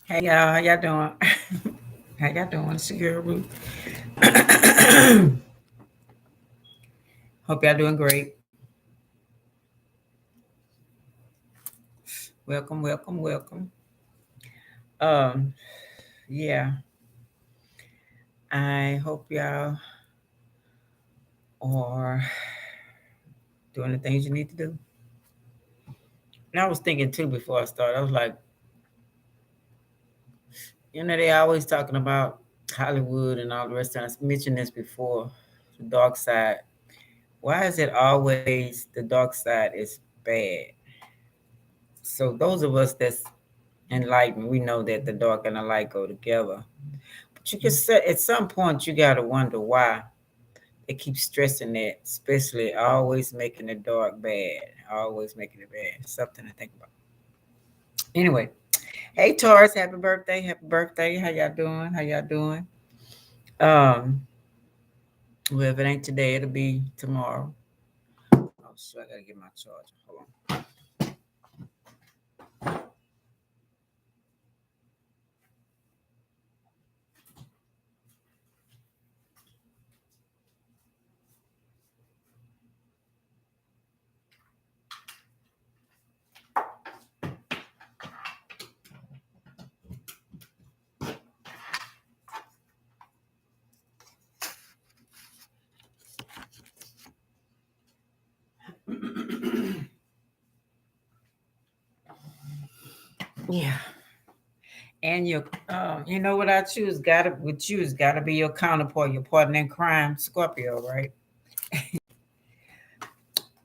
Hey y'all, how y'all doing? How y'all doing? It's your girl Ruth. Hope y'all doing great. Welcome, welcome, welcome. Um, yeah, I hope y'all are doing the things you need to do. And I was thinking too before I started. I was like, they always talking about Hollywood and all the rest of it. I mentioned this before, the dark side. Why is it always the dark side is bad? So those of us that's enlightened, we know that the dark and the light go together. But you can say at some point you gotta wonder why they keep stressing that, especially always making the dark bad, always making it bad. Something to think about. Anyway, hey Taurus, happy birthday, happy birthday. How y'all doing? How y'all doing? Um, well, if it ain't today, it'll be tomorrow. Oh shit, I gotta get my charger. Hold on. Yeah. And you know what I choose? Gotta with you is gotta be your counterpart, your partner in crime, Scorpio, right?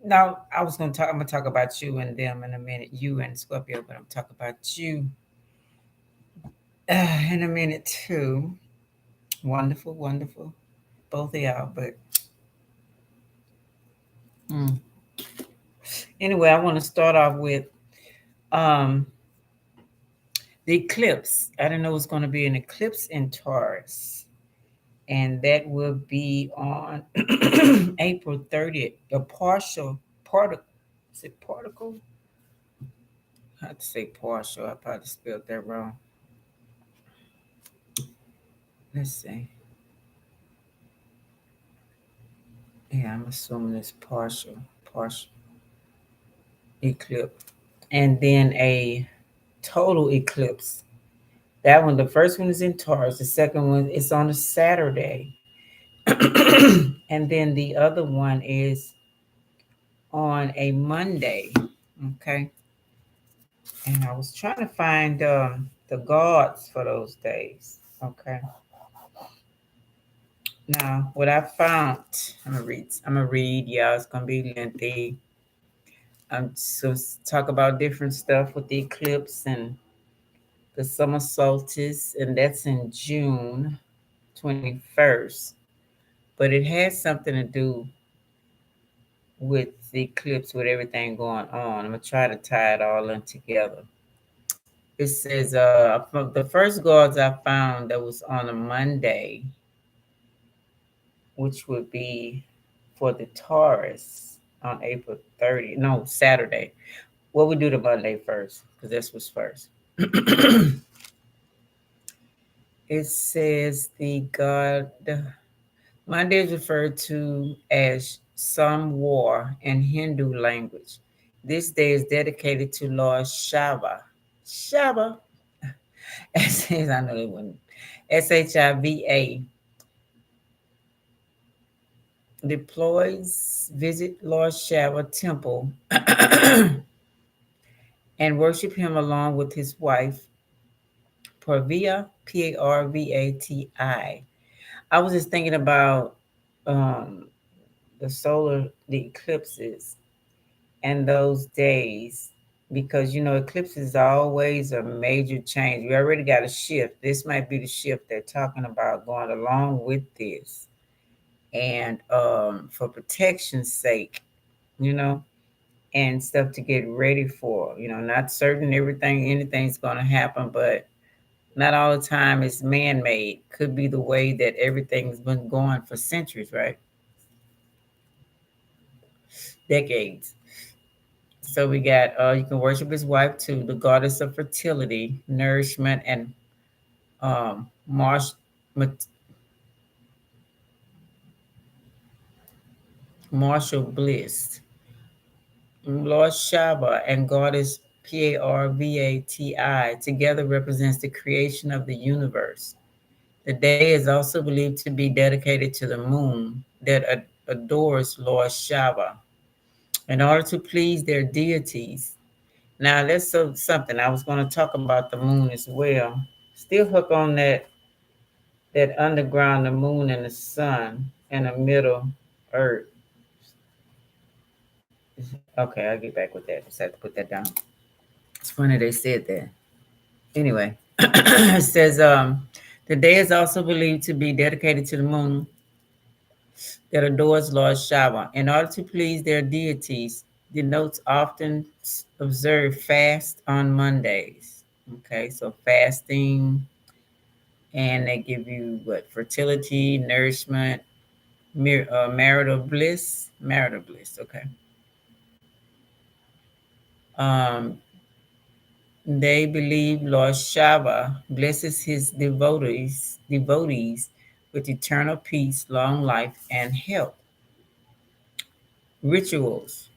Now, I was gonna talk. I'm gonna talk about you and them in a minute. You and Scorpio, but I'm talking about you in a minute too. Wonderful, wonderful, both of y'all. But mm. Anyway, I want to start off with um, the eclipse. I didn't know it was going to be an eclipse in Taurus, and that will be on April 30th. The particle. Is it particle? I have to say partial. I probably spelled that wrong. Let's see. Yeah, I'm assuming it's partial eclipse, and then a total eclipse. That one, the first one is in Taurus. The second one is on a Saturday, and then the other one is on a Monday. Okay, and I was trying to find the gods for those days. Okay, now what I found, I'm gonna read. I'm gonna read. Yeah, it's gonna be lengthy. So talk about different stuff with the eclipse and the summer solstice, and that's in June 21st. But it has something to do with the eclipse, with everything going on. I'm gonna try to tie it all in together. It says, from the first gods I found that was on a Monday, which would be for the Taurus on April 30th. No, Saturday. Well, we do the Monday first because this was first. It says the god Monday is referred to as Samwar in Hindu language. This day is dedicated to Lord Shiva. Shiva, says I know it wouldn't. Shiva deploys visit Lord Shiva temple and worship him along with his wife Parvati. Parvati. I was just thinking about um, the eclipses and those days because eclipses are always a major change. We already got a shift. This might be the shift they're talking about going along with this, and for protection's sake, you know, and stuff to get ready for. Not certain anything's going to happen, but not all the time it's man-made. Could be the way that everything's been going for centuries, right? Decades. So we got you can worship his wife too, the goddess of fertility, nourishment, and marsh, martial bliss. Lord Shaba and goddess Parvati together represents the creation of the universe. The day is also believed to be dedicated to the moon that adores Lord Shaba in order to please their deities. Now, that's something I was going to talk about the moon as well. Still hook on that underground, the moon and the sun, and the middle earth. Okay, I'll get back with that. Just have to put that down. It's funny they said that. Anyway, it says the day is also believed to be dedicated to the moon that adores Lord Shiva. In order to please their deities, the notes often observe fast on Mondays. Okay, so fasting, and they give you what, fertility, nourishment, marital bliss, marital bliss. Okay. Um, they believe Lord Shiva blesses his devotees with eternal peace, long life, and health. Rituals.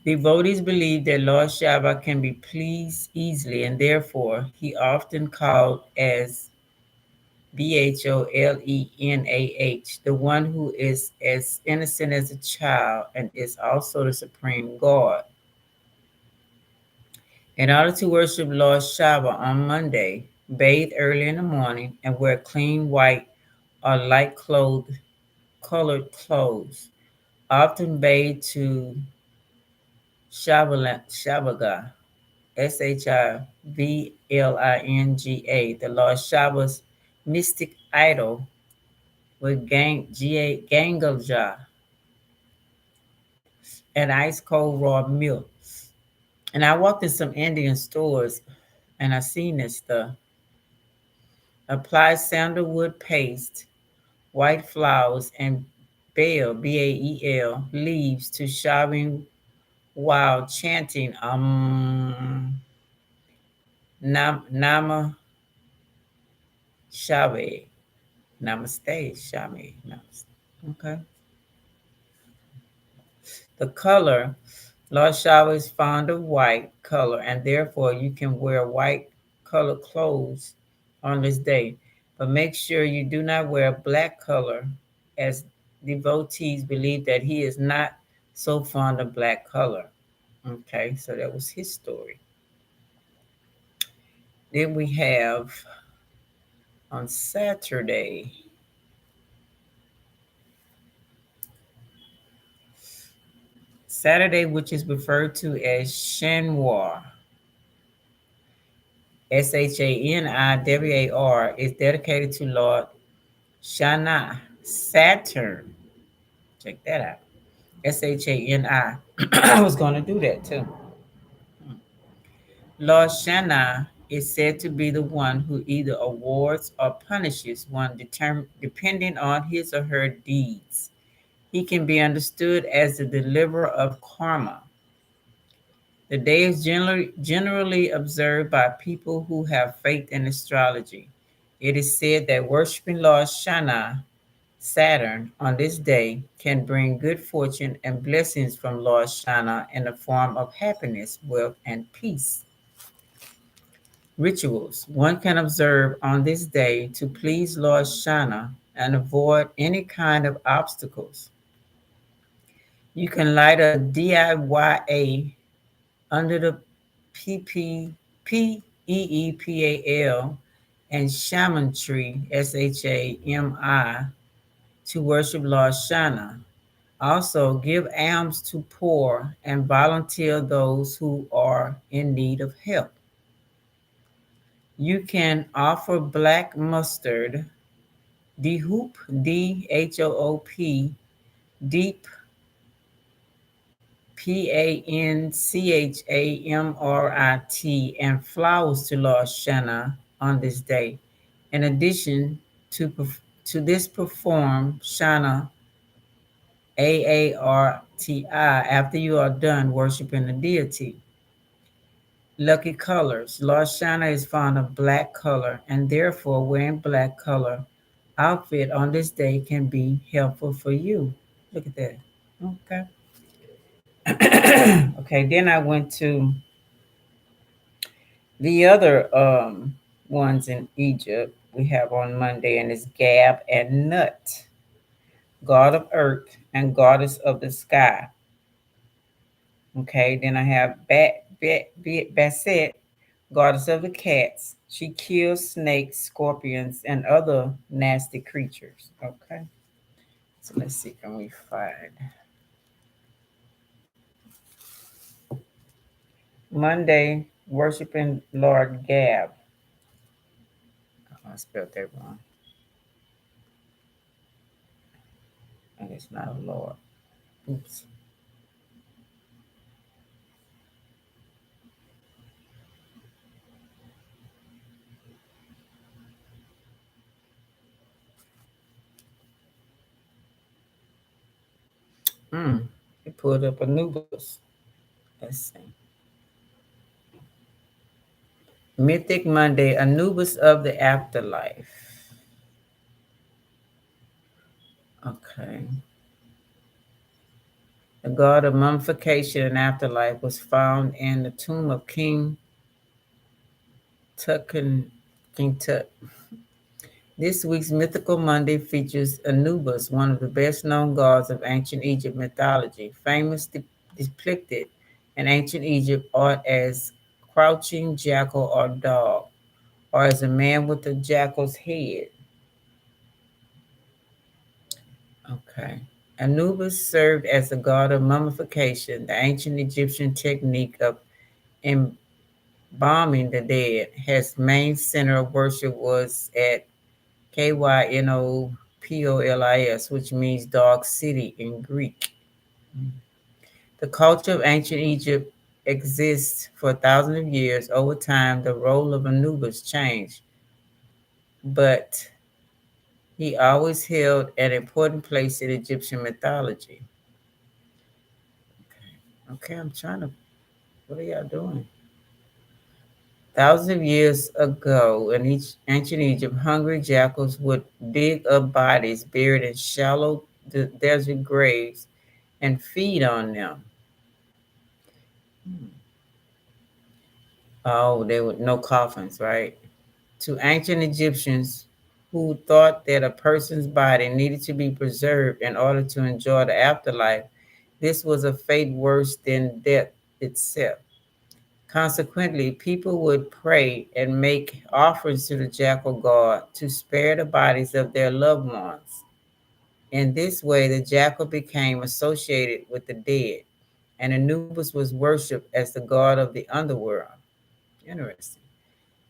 Devotees believe that Lord Shiva can be pleased easily, and therefore he often called as Bholenah, the one who is as innocent as a child and is also the supreme God. In order to worship Lord Shiva on Monday, bathe early in the morning and wear clean white or light colored clothes. Often bathe to Shavaga, Shivlinga, the Lord Shiva's mystic idol with Gangaja and ice cold raw milk. And I walked in some Indian stores and I seen this stuff. Apply sandalwood paste, white flowers, and Bael leaves to Shaving while chanting Nama Shave. Namaste, Shami. Namaste. Okay. The color, Lord Shiva is fond of white color, and therefore you can wear white colored clothes on this day. But make sure you do not wear black color, as devotees believe that he is not so fond of black color. Okay, so that was his story. Then we have on Saturday, which is referred to as Shanwar, Shaniwar, is dedicated to Lord Shana, Saturn. Check that out. Shani. I was going to do that too. Lord Shana is said to be the one who either awards or punishes one depending on his or her deeds. He can be understood as the deliverer of karma. The day is generally observed by people who have faith in astrology. It is said that worshiping Lord Shana, Saturn, on this day can bring good fortune and blessings from Lord Shana in the form of happiness, wealth, and peace. Rituals one can observe on this day to please Lord Shana and avoid any kind of obstacles. You can light a DIYA under the PEEPAL and shaman tree, SHAMI, to worship Lord Shana. Also, give alms to poor and volunteer those who are in need of help. You can offer black mustard, DHOOP, deep PANCHAMRIT, and flowers to Lord Shana on this day. In addition to this, perform Shana Aarti, after you are done worshiping the deity. Lucky colors. Lord Shana is fond of black color, and therefore wearing black color outfit on this day can be helpful for you. Look at that. Okay. Okay, then I went to the other ones in Egypt we have on Monday, and it's Gab and Nut, god of earth and goddess of the sky. Okay, then I have Basset, goddess of the cats. She kills snakes, scorpions, and other nasty creatures. Okay, so let's see, can we find Monday, worshiping Lord Gab. Oh, I spelled that wrong. And it's not a Lord. Oops. Hmm. It pulled up Anubis. Let's see. Mythic Monday, Anubis of the afterlife. Okay. The god of mummification and afterlife was found in the tomb of King Tut. This week's Mythical Monday features Anubis, one of the best known gods of ancient Egypt mythology, depicted in ancient Egypt art as crouching jackal or dog, or as a man with a jackal's head. Okay. Anubis served as the god of mummification, the ancient Egyptian technique of embalming the dead. His main center of worship was at Kynopolis, which means dark city in Greek. The culture of ancient Egypt exists for thousands of years. Over time, the role of Anubis changed, but he always held an important place in Egyptian mythology. Okay, I'm trying to. What are y'all doing? Thousands of years ago, in ancient Egypt, hungry jackals would dig up bodies buried in shallow desert graves and feed on them. Oh, there were no coffins, right? To ancient Egyptians who thought that a person's body needed to be preserved in order to enjoy the afterlife, this was a fate worse than death itself. Consequently, people would pray and make offerings to the jackal god to spare the bodies of their loved ones. In this way, the jackal became associated with the dead, and Anubis was worshipped as the god of the underworld. Interesting.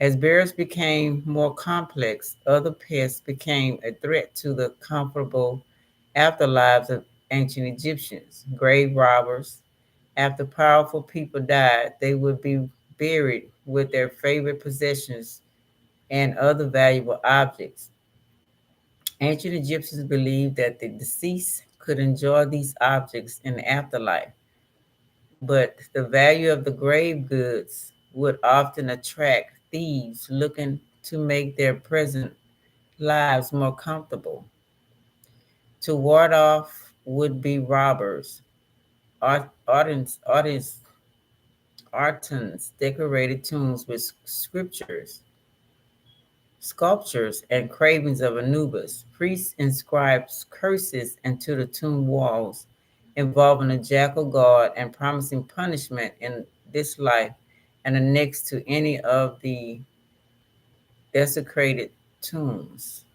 As bears became more complex, other pests became a threat to the comfortable afterlives of ancient Egyptians. Grave robbers, after powerful people died, they would be buried with their favorite possessions and other valuable objects. Ancient Egyptians believed that the deceased could enjoy these objects in the afterlife, but the value of the grave goods would often attract thieves looking to make their present lives more comfortable. To ward off would be robbers, artisans decorated tombs with sculptures, and cravings of Anubis. Priests inscribed curses into the tomb walls involving the jackal god and promising punishment in this life and the next to any of the desecrated tombs.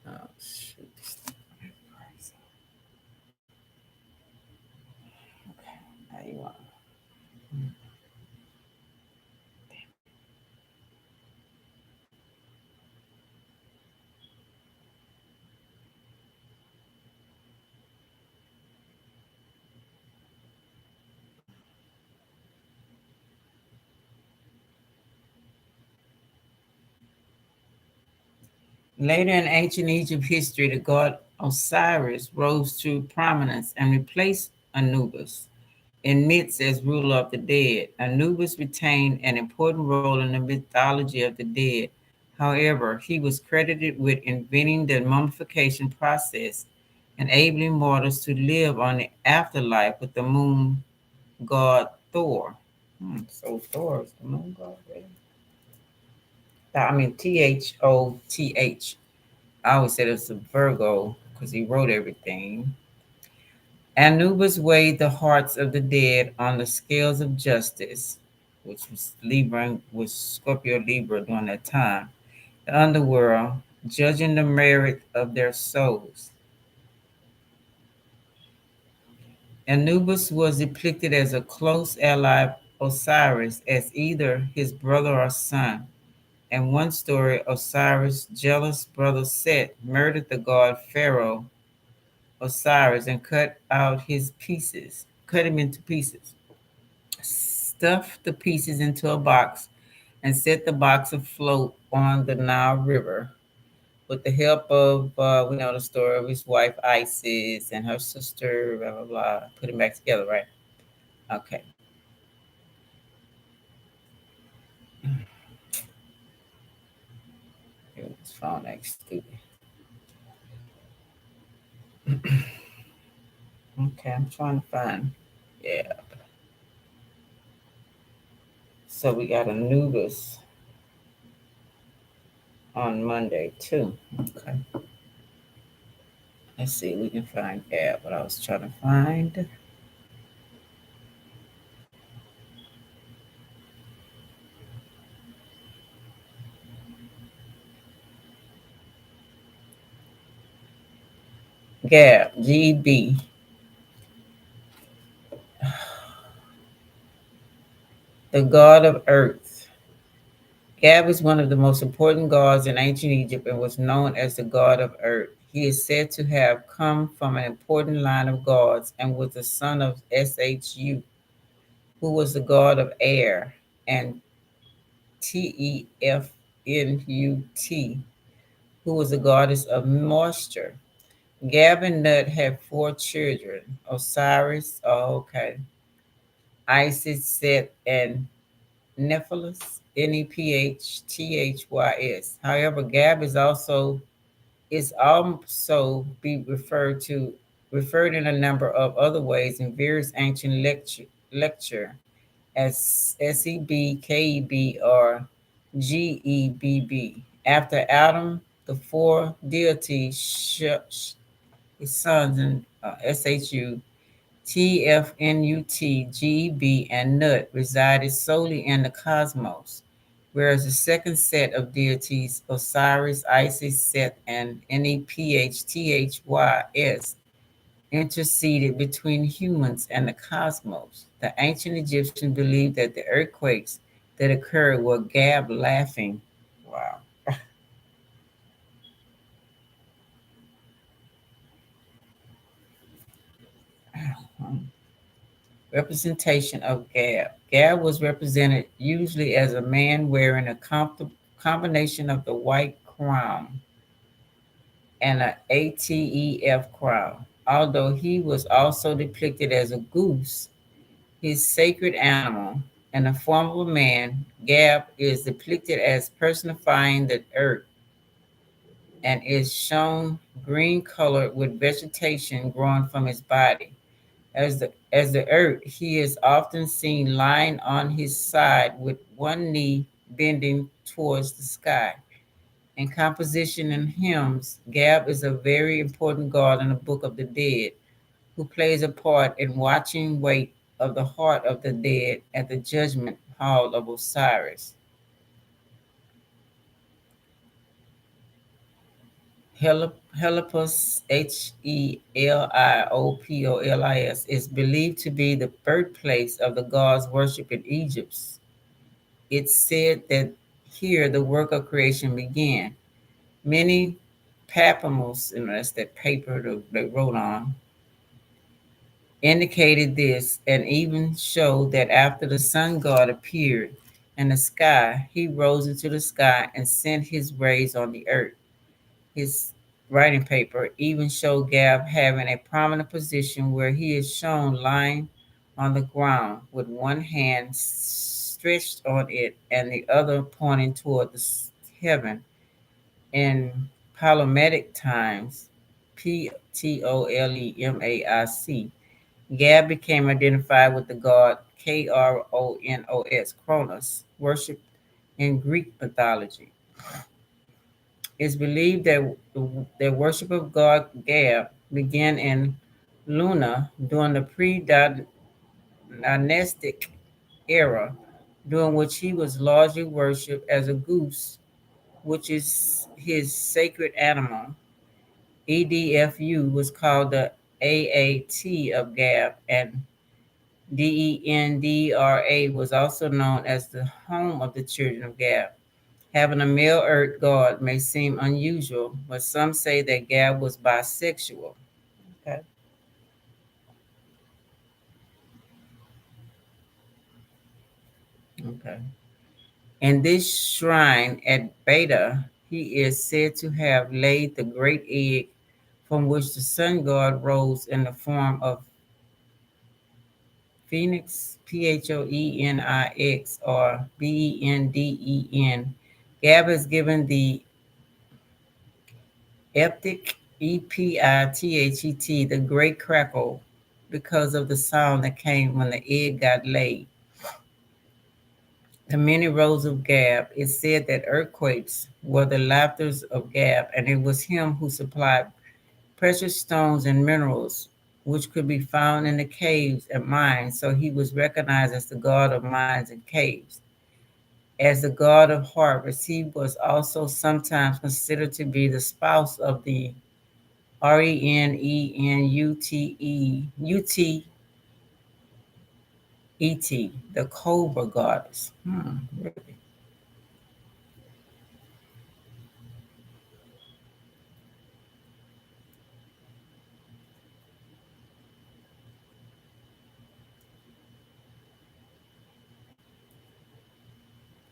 Oh, shoot. Okay, how you want? Later in ancient Egypt history, the god Osiris rose to prominence and replaced Anubis in myths as ruler of the dead. Anubis retained an important role in the mythology of the dead. However, he was credited with inventing the mummification process, enabling mortals to live on the afterlife with the moon god Thor. So Thor is the moon god, really? I mean, Thoth. I always said it's a Virgo because he wrote everything. Anubis weighed the hearts of the dead on the scales of justice, which was Libra, was Scorpio Libra during that time, the underworld, judging the merit of their souls. Anubis was depicted as a close ally of Osiris, as either his brother or son. In one story, Osiris' jealous brother Set murdered the god Pharaoh Osiris and cut him into pieces, stuffed the pieces into a box, and set the box afloat on the Nile River. With the help of, we know the story of his wife Isis and her sister, blah, blah, blah. Put him back together, right? Okay. This phone acts stupid. Okay, I'm trying to find. Yeah. So we got Anubis on Monday, too. Okay. Let's see, we can find Gab, what I was trying to find. Gab, GB. The god of earth. Gab is one of the most important gods in ancient Egypt and was known as the god of earth. He is said to have come from an important line of gods and was the son of Shu, who was the god of air, and Tefnut, who was the goddess of moisture. Gab and Nut had four children: Osiris, Isis, Set, and Nephilus, Nephthys. However, Gab is also be referred in a number of other ways in various ancient lecture as Seb, Keb, or Gebb. After Adam, the four deities, his sons in Shu, Tfnut, Geb, and Nut resided solely in the cosmos, whereas the second set of deities, Osiris, Isis, Set, and Nephthys, interceded between humans and the cosmos. The ancient Egyptians believed that the earthquakes that occurred were Gab laughing. Wow. Representation of Gab. Gab was represented usually as a man wearing a combination of the white crown and an ATEF crown. Although he was also depicted as a goose, his sacred animal, in the form of a man, Gab is depicted as personifying the earth and is shown green colored with vegetation growing from his body. As the earth, he is often seen lying on his side with one knee bending towards the sky. In composition and hymns, Gab is a very important god in the Book of the Dead, who plays a part in watching wait of the heart of the dead at the judgment hall of Osiris. Heliopos, Heliopos, is believed to be the birthplace of the gods worshipped in Egypt. It's said that here the work of creation began. Many papyrus, and that's that paper that they wrote on, indicated this and even showed that after the sun god appeared in the sky, he rose into the sky and sent his rays on the earth. His writing paper even show Gab having a prominent position where he is shown lying on the ground with one hand stretched on it and the other pointing toward the heaven. In Ptolemaic times, Ptolemaic, Gab became identified with the god Kronos, worshipped in Greek mythology. It's believed that the worship of god Gab began in Lunar during the pre-dynastic era, during which he was largely worshipped as a goose, which is his sacred animal. EDFU was called the AAT of Gab, and DENDRA was also known as the home of the children of Gab. Having a male earth god may seem unusual, but some say that Gab was bisexual. Okay. Okay. In this shrine at Beta, he is said to have laid the great egg from which the sun god rose in the form of Phoenix, Phoenix, or Benden. Gab is given the epithet Epithet, the great crackle, because of the sound that came when the egg got laid. The many rows of Gab, it said that earthquakes were the laughters of Gab, and it was him who supplied precious stones and minerals, which could be found in the caves and mines, so he was recognized as the god of mines and caves. As the god of harvest, he was also sometimes considered to be the spouse of the the Cobra goddess. Really?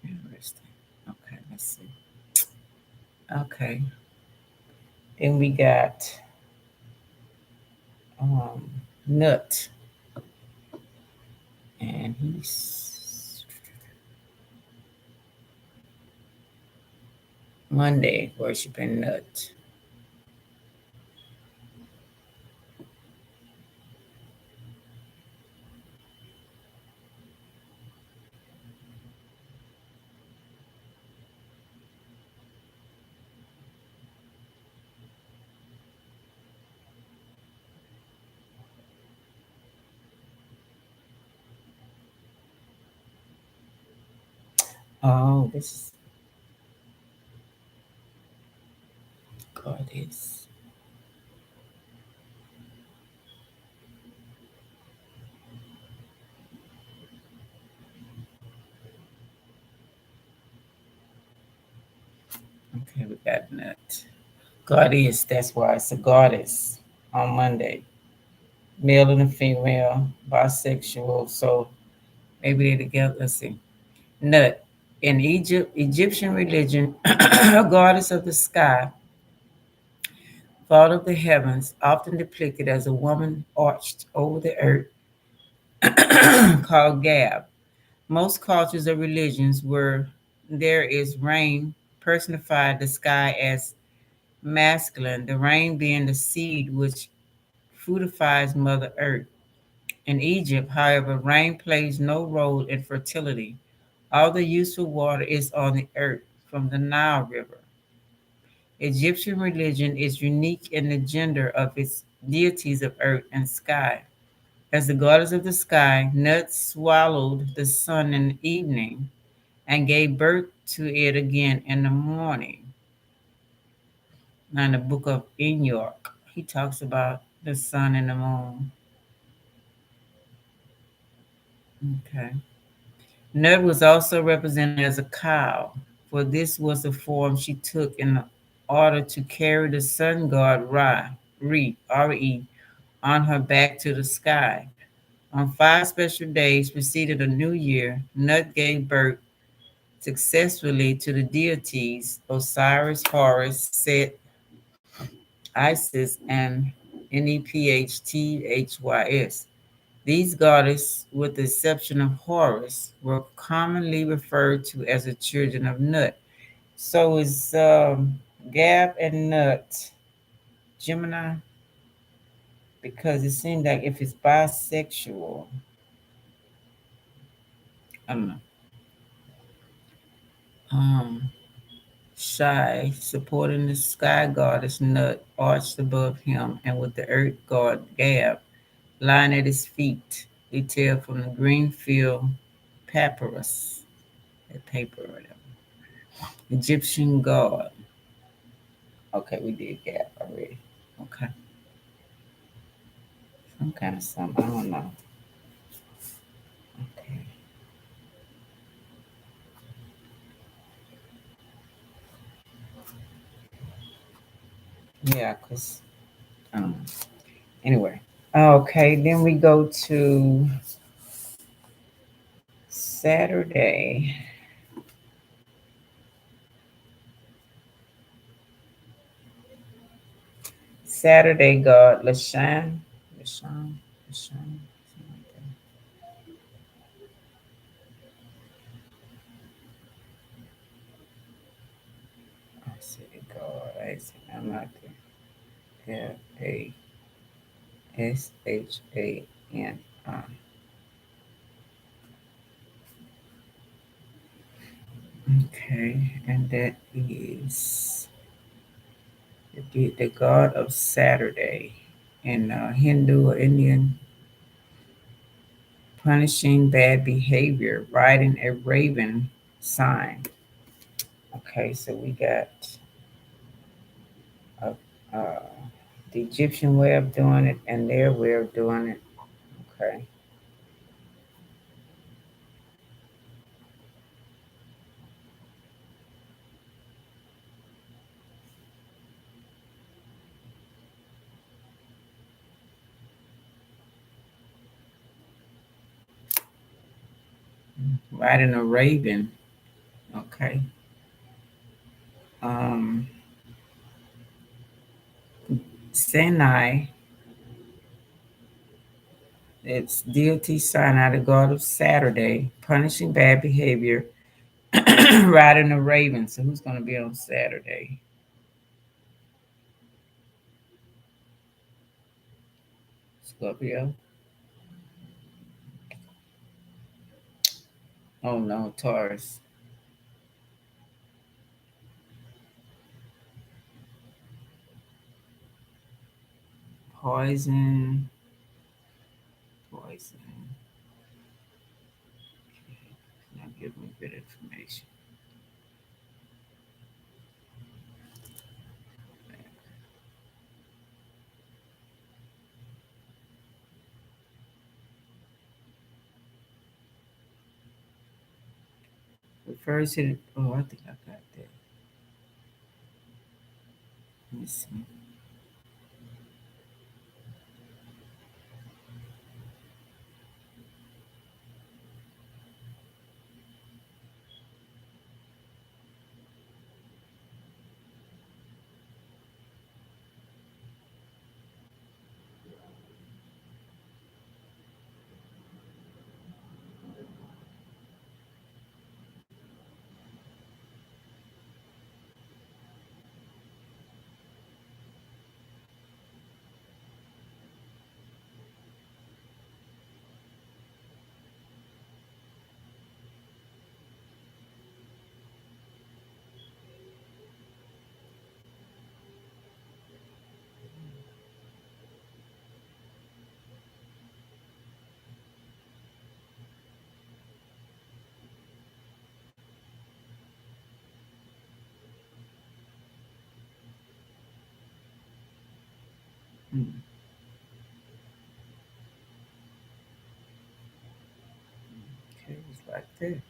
Interesting. Okay, let's see. Okay, then we got Nut, and he's Monday worshiping Nut. Oh, this is goddess. Okay, we got Nut. Goddess, that's why it's a goddess on Monday. Male and a female, bisexual. So maybe they together. Let's see. Nut. In Egyptian religion, a goddess of the sky, thought of the heavens, often depicted as a woman arched over the earth, called Gab. Most cultures or religions where there is rain personified the sky as masculine, the rain being the seed which fruitifies Mother Earth. In Egypt, however, rain plays no role in fertility. All the useful water is on the earth from the Nile River. Egyptian religion is unique in the gender of its deities of earth and sky. As the goddess of the sky, Nut swallowed the sun in the evening and gave birth to it again in the morning. Now, in the book of Enoch, he talks about the sun and the moon. Okay. Nut was also represented as a cow, for this was the form she took in order to carry the sun god Re, on her back to the sky. On 5 special days preceded a new year, Nut gave birth successfully to the deities Osiris, Horus, Set, Isis, and Nephthys. These goddesses, with the exception of Horus, were commonly referred to as the children of Nut. So is Gab and Nut Gemini? Because it seems like if it's bisexual, I don't know. Um, Shy, supporting the sky goddess Nut, arched above him, and with the earth god Gab lying at his feet, detailed from the green field papyrus, that paper or whatever. Egyptian god. Okay, we did Gab already. Okay, some kind of something. I don't know. Okay, yeah, cause I don't know. Anyway, okay, then we go to Saturday. Saturday god Lashan, something like that. I said god. I said I'm not there. Lashani. Okay, and that is the god of Saturday in Hindu or Indian, punishing bad behavior, riding a raven sign. Okay, so we got uh, uh, the Egyptian way of doing it and their way of doing it. Okay, riding a raven. Okay. Um, Sinai, it's deity Sinai, the god of Saturday, punishing bad behavior, riding a raven. So who's going to be on Saturday? Scorpio. Oh no, Taurus. Poison. Poison. Okay. Now give me good information. Refers to the, oh, I think I got that. Let me see. Hmm. Okay, it's like that.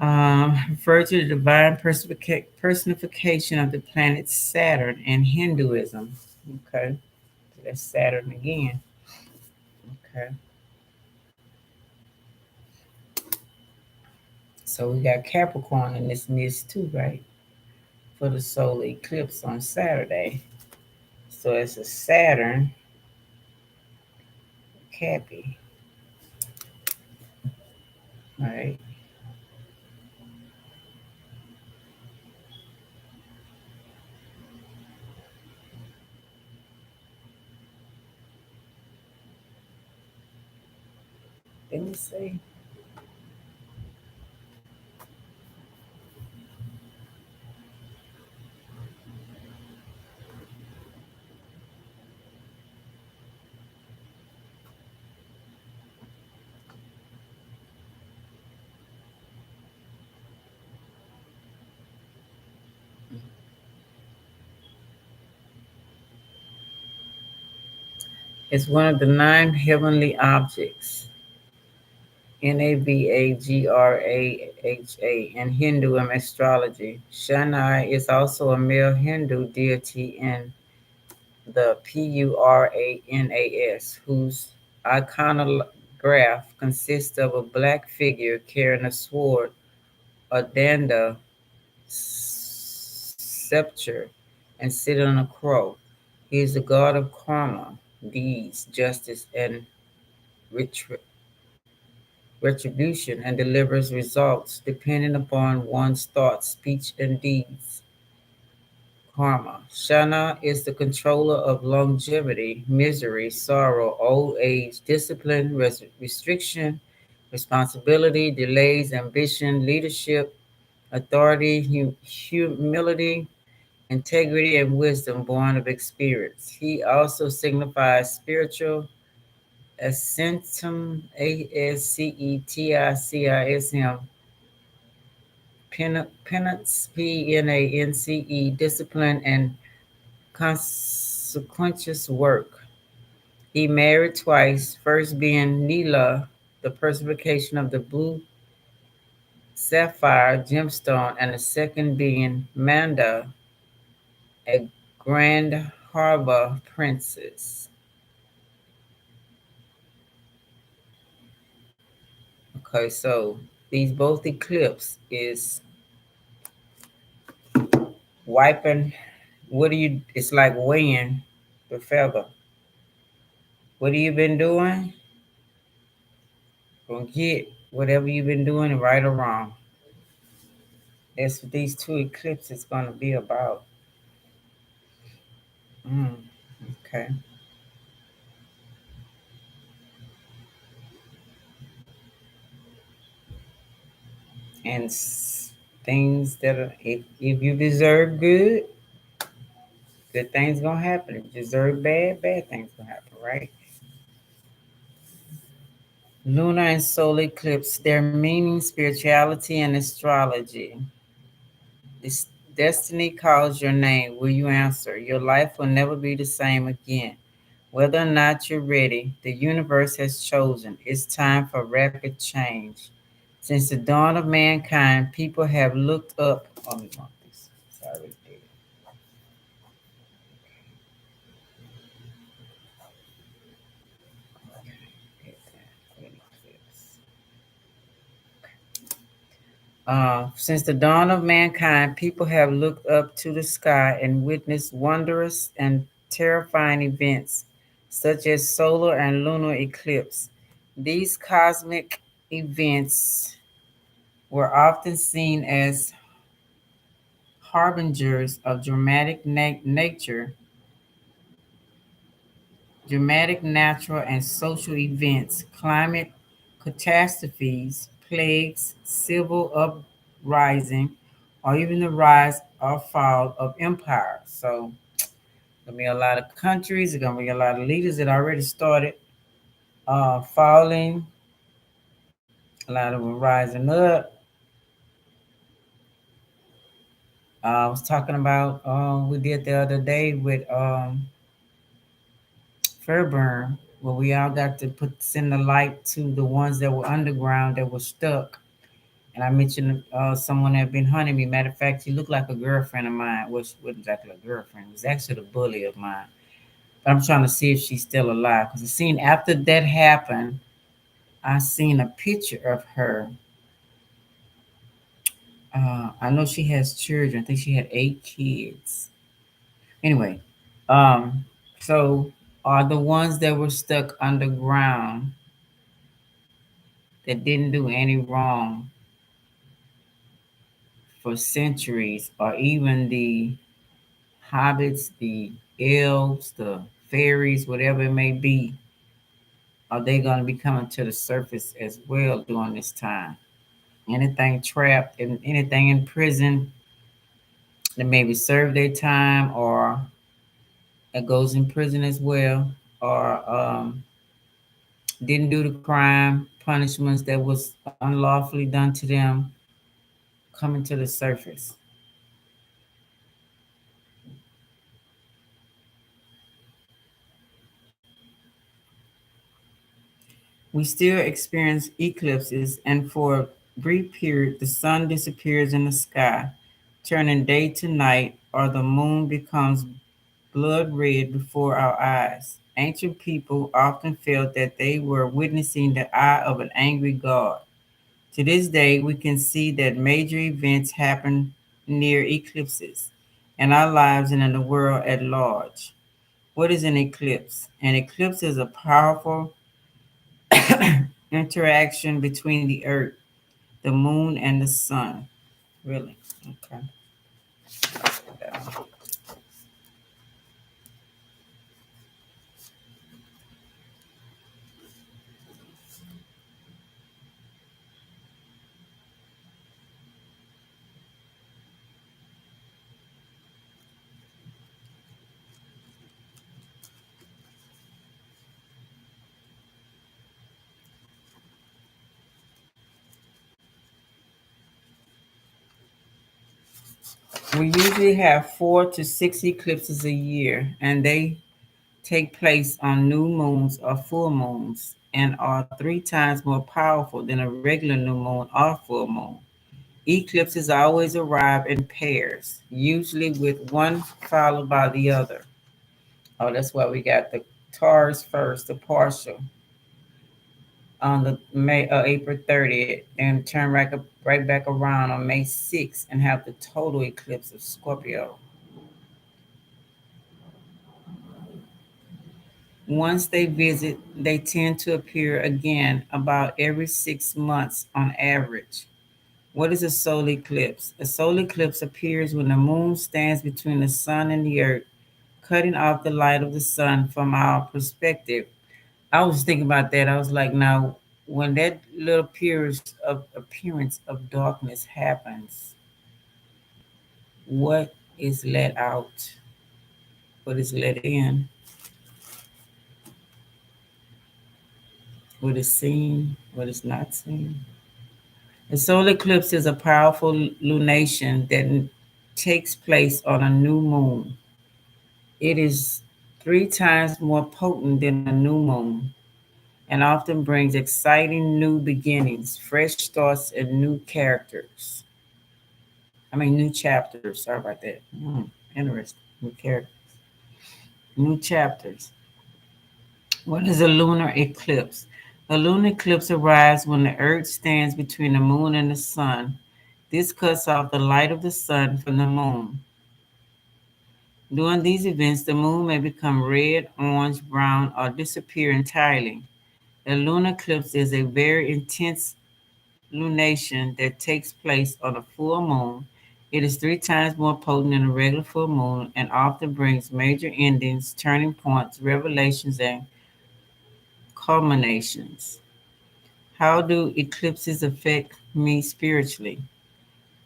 Okay. Refer to the divine personification of the planet Saturn in Hinduism. Okay, so that's Saturn again. Okay, so we got Capricorn in this mix too, right? for the solar eclipse on Saturday. So it's a Saturn Cappy. All right. Let me see. It's one of the nine heavenly objects, Navagraha, in Hindu astrology. Shani is also a male Hindu deity in the Puranas, whose iconograph consists of a black figure carrying a sword, a danda, scepter, and sitting on a crow. He is the god of karma, deeds, justice, and retribution, and delivers results depending upon one's thoughts, speech, and deeds. Karma. Shana is the controller of longevity, misery, sorrow, old age, discipline, restriction, responsibility, delays, ambition, leadership, authority, humility, integrity, and wisdom born of experience. He also signifies spiritual ascension, asceticism, penance, PNANCE, discipline, and consequentious work. He married twice, first being Neela, the personification of the blue sapphire gemstone, and the second being Manda, a grand harbor princess. Okay, so these both eclipse is wiping. What do you? It's like weighing the feather. What have you been doing? Gonna get whatever you've been doing, right or wrong. That's what these two eclipses gonna be about. Mm, okay. And things that are, if you deserve good, good things gonna happen. If you deserve bad, bad things gonna happen, right? Lunar and solar eclipse, their meaning, spirituality, and astrology. This destiny calls your name. Will you answer? Your life will never be the same again. Whether or not you're ready, the universe has chosen. It's time for rapid change. Since the dawn of mankind, people have looked up. Oh, let me mark this. Sorry, since the dawn of mankind, people have looked up to the sky and witnessed wondrous and terrifying events, such as solar and lunar eclipse. These cosmic events were often seen as harbingers of dramatic natural and social events, climate catastrophes, plagues, civil uprising, or even the rise or fall of empire. So there'll be a lot of countries, there's gonna be a lot of leaders that already started falling, a lot of them rising up. I was talking about we did the other day with Fairburn, where we all got to send the light to the ones that were underground that were stuck. And I mentioned someone that had been hunting me. Matter of fact, she looked like a girlfriend of mine. Well, she wasn't exactly a girlfriend. It was actually the bully of mine. But I'm trying to see if she's still alive. Because I seen after that happened, I seen a picture of her I know she has children. I think she had 8 kids. Anyway, so are the ones that were stuck underground that didn't do any wrong for centuries, or even the hobbits, the elves, the fairies, whatever it may be, are they going to be coming to the surface as well during this time? Anything trapped and anything in prison that maybe served their time or that goes in prison as well, or didn't do the crime, punishments that was unlawfully done to them coming to the surface. We still experience eclipses, and for a brief period, the sun disappears in the sky, turning day to night, or the moon becomes blood red before our eyes. Ancient people often felt that they were witnessing the eye of an angry god. To this day, we can see that major events happen near eclipses in our lives and in the world at large. What is an eclipse? An eclipse is a powerful interaction between the earth, the moon, and the sun. Really? Okay. We usually have 4 to 6 eclipses a year, and they take place on new moons or full moons and are 3 times more powerful than a regular new moon or full moon. Eclipses always arrive in pairs, usually with one followed by the other. Oh, that's why we got the Taurus first, the partial, on the April 30th, and turn right back around on May 6th and have the total eclipse of Scorpio. Once they visit, they tend to appear again about every 6 months on average. What is a solar eclipse? A solar eclipse appears when the moon stands between the sun and the earth, cutting off the light of the sun from our perspective. I was thinking about that. I was like, now, when that little appearance of darkness happens, what is let out? What is let in? What is seen? What is not seen? A solar eclipse is a powerful lunation that takes place on a new moon. It is 3 times more potent than a new moon and often brings exciting new beginnings, fresh starts, and new characters. New chapters. Sorry about that. Interesting. New characters. New chapters. What is a lunar eclipse? A lunar eclipse arrives when the earth stands between the moon and the sun. This cuts off the light of the sun from the moon. During these events, the moon may become red, orange, brown, or disappear entirely. A lunar eclipse is a very intense lunation that takes place on a full moon. It is 3 times more potent than a regular full moon and often brings major endings, turning points, revelations, and culminations. How do eclipses affect me spiritually?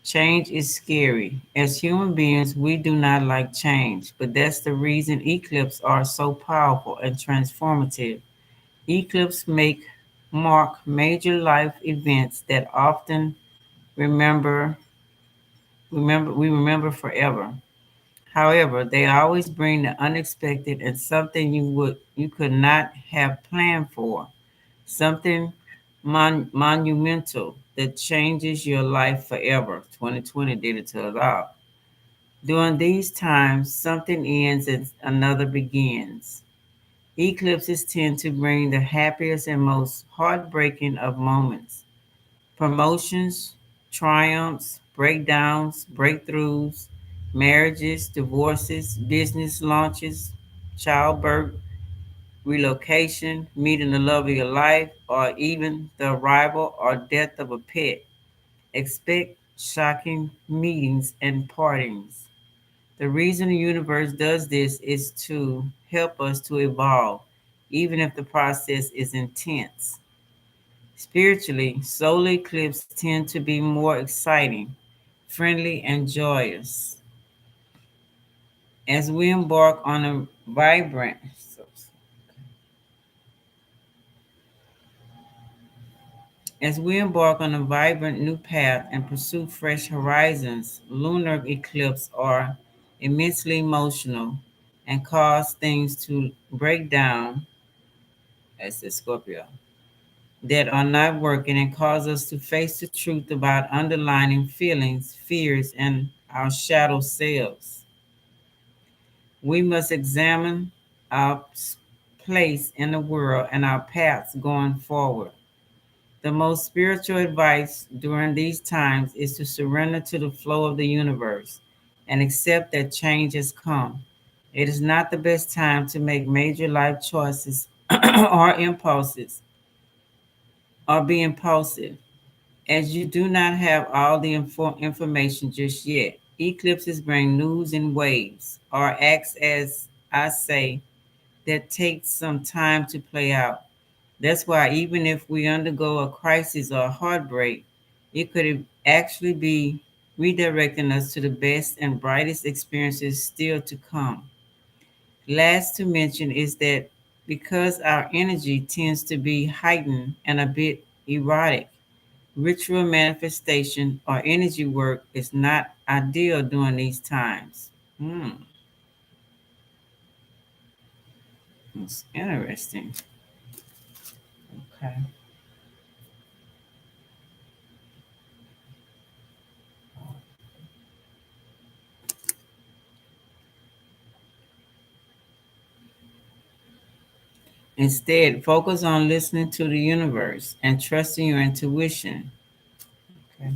Change is scary. As human beings, we do not like change, but that's the reason eclipses are so powerful and transformative. Eclipses mark major life events that often remember we remember forever. However, they always bring the unexpected and something you could not have planned for. Something monumental that changes your life forever. 2020 did it to us all. During these times, something ends and another begins. Eclipses tend to bring the happiest and most heartbreaking of moments. Promotions, triumphs, breakdowns, breakthroughs, marriages, divorces, business launches, childbirth, relocation, meeting the love of your life, or even the arrival or death of a pet. Expect shocking meetings and partings. The reason the universe does this is to help us to evolve, even if the process is intense. Spiritually, solar eclipses tend to be more exciting, friendly, and joyous. As we embark on a vibrant As we embark on a vibrant new path and pursue fresh horizons, lunar eclipses are immensely emotional and cause things to break down, as the Scorpio, that are not working and cause us to face the truth about underlying feelings, fears, and our shadow selves. We must examine our place in the world and our paths going forward. The most spiritual advice during these times is to surrender to the flow of the universe and accept that change has come. It is not the best time to make major life choices or impulses or be impulsive, as you do not have all the information just yet. Eclipses bring news in waves or acts, as I say, that take some time to play out. That's why even if we undergo a crisis or a heartbreak, it could actually be redirecting us to the best and brightest experiences still to come. Last to mention is that because our energy tends to be heightened and a bit erotic, ritual manifestation or energy work is not ideal during these times. Hmm, it's interesting. Okay. Instead, focus on listening to the universe and trusting your intuition. Okay.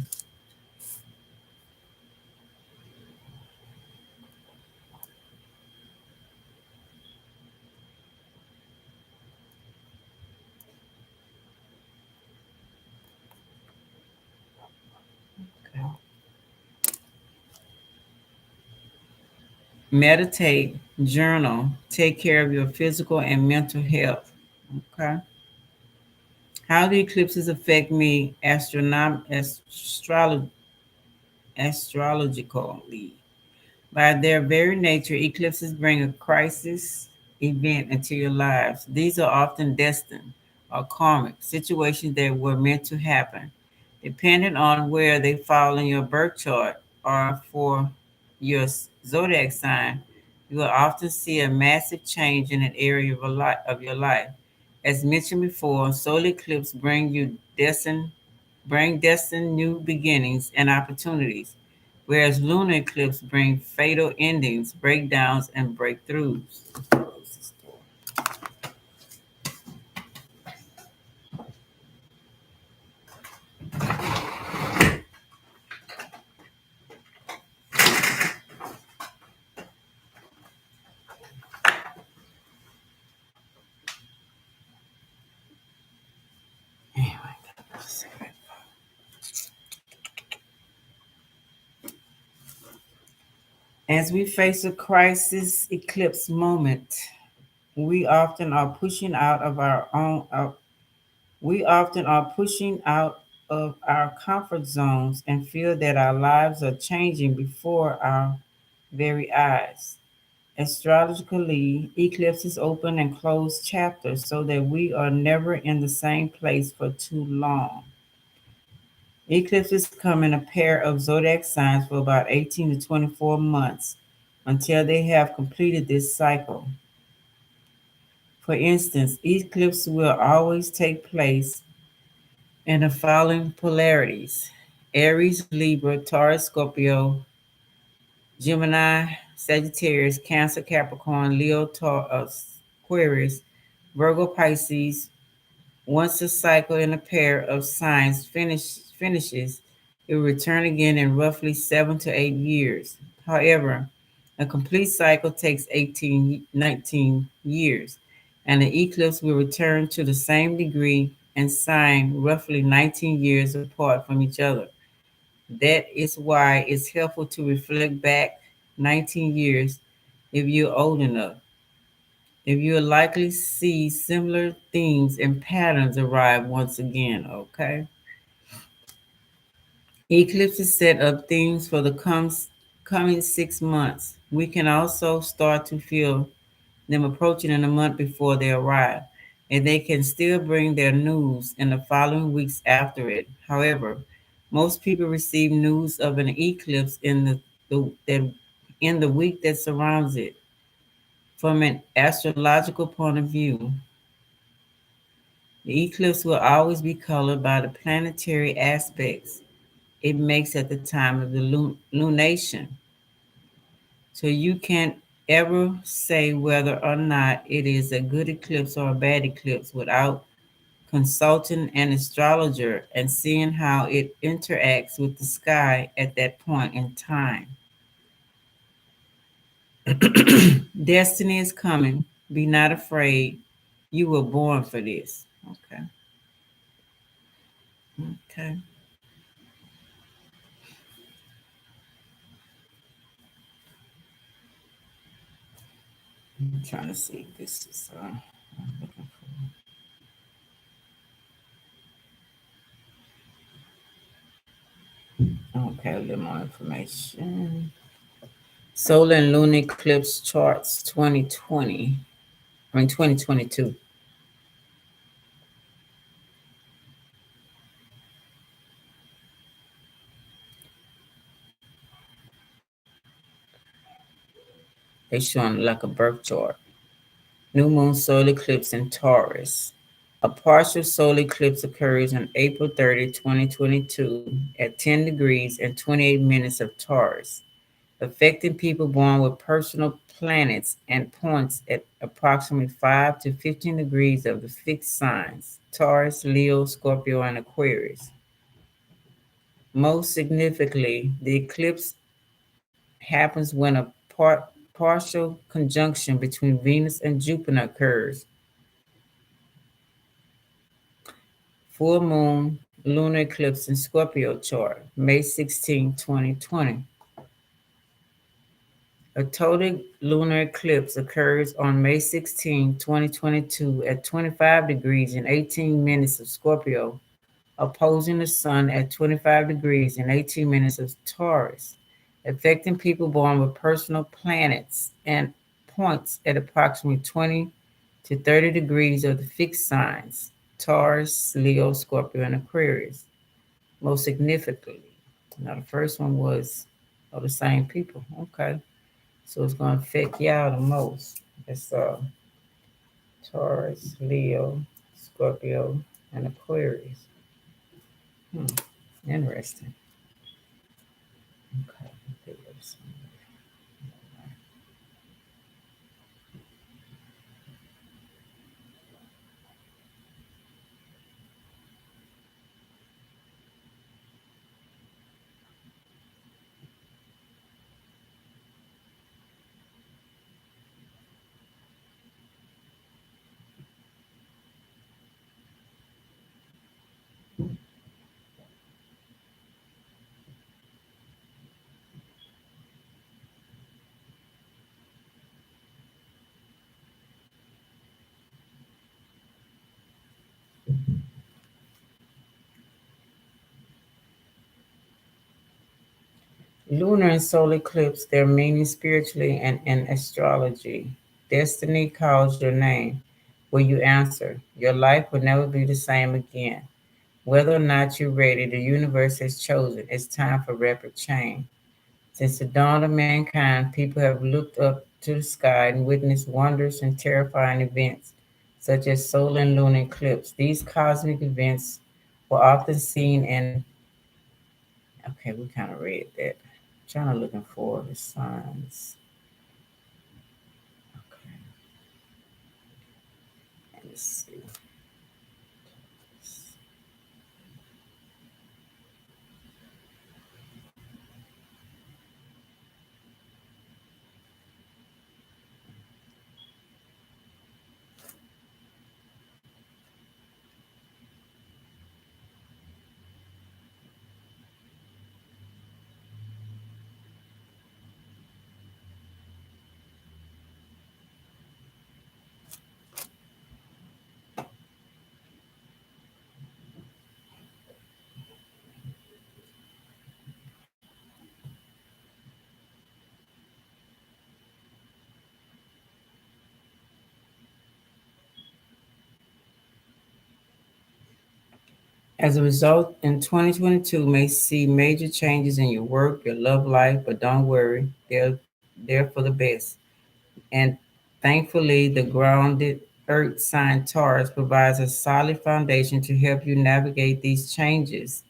Okay. Meditate, journal, take care of your physical and mental health. Okay. How do eclipses affect me astrologically? By their very nature, eclipses bring a crisis event into your lives. These are often destined or karmic situations that were meant to happen. Depending on where they fall in your birth chart or for your zodiac sign, you will often see a massive change in an area of your life. As mentioned before, solar eclipse bring destined new beginnings and opportunities, whereas lunar eclipse bring fatal endings, breakdowns, and breakthroughs. As we face a crisis eclipse moment, we often are pushing out of our own we often are pushing out of our comfort zones and feel that our lives are changing before our very eyes. Astrologically, eclipses open and close chapters so that we are never in the same place for too long. Eclipses come in a pair of zodiac signs for about 18 to 24 months until they have completed this cycle. For instance, eclipses will always take place in the following polarities: Aries, Libra, Taurus, Scorpio, Gemini, Sagittarius, Cancer, Capricorn, Leo, Aquarius, Virgo, Pisces. Once the cycle in a pair of signs finishes, It will return again in roughly 7 to 8 years. However, a complete cycle takes 19 years, and the eclipse will return to the same degree and sign roughly 19 years apart from each other. That is why it's helpful to reflect back 19 years if you're old enough. If you'll likely see similar themes and patterns arrive once again, okay? Eclipses set up themes for the coming 6 months. We can also start to feel them approaching in a month before they arrive, and they can still bring their news in the following weeks after it. However, most people receive news of an eclipse in the week that surrounds it. From an astrological point of view, the eclipse will always be colored by the planetary aspects it makes at the time of the lunation. So you can't ever say whether or not it is a good eclipse or a bad eclipse without consulting an astrologer and seeing how it interacts with the sky at that point in time. Destiny is coming. Be not afraid. You were born for this. Okay. Okay. I'm trying to see if this is I'm looking for. Okay, a little more information. Solar and lunar eclipse charts 2020. 2022. They showing like a birth chart. New moon solar eclipse in Taurus. A partial solar eclipse occurs on April 30, 2022 at 10 degrees and 28 minutes of Taurus, affecting people born with personal planets and points at approximately 5 to 15 degrees of the fixed signs Taurus, Leo, Scorpio, and Aquarius. Most significantly, the eclipse happens when a partial conjunction between Venus and Jupiter occurs. Full moon lunar eclipse in Scorpio chart, May 16, 2020. A total lunar eclipse occurs on May 16, 2022 at 25 degrees and 18 minutes of Scorpio, opposing the sun at 25 degrees and 18 minutes of Taurus, affecting people born with personal planets and points at approximately 20 to 30 degrees of the fixed signs Taurus, Leo, Scorpio, and Aquarius. Most significantly. Now, the first one was the same people. Okay. So it's going to affect y'all the most. It's Taurus, Leo, Scorpio, and Aquarius. Hmm. Interesting. Okay. Lunar and solar eclipse, their meaning spiritually and in astrology. Destiny calls your name. Will you answer? Your life will never be the same again. Whether or not you're ready, the universe has chosen. It's time for rapid change. Since the dawn of mankind, people have looked up to the sky and witnessed wondrous and terrifying events, such as solar and lunar eclipse. These cosmic events were often seen in, okay, we kind of read that. Trying to looking for the signs. Okay, let's see. As a result, in 2022 may see major changes in your work, your love life, but don't worry, they're there for the best. And thankfully, the grounded earth sign Taurus provides a solid foundation to help you navigate these changes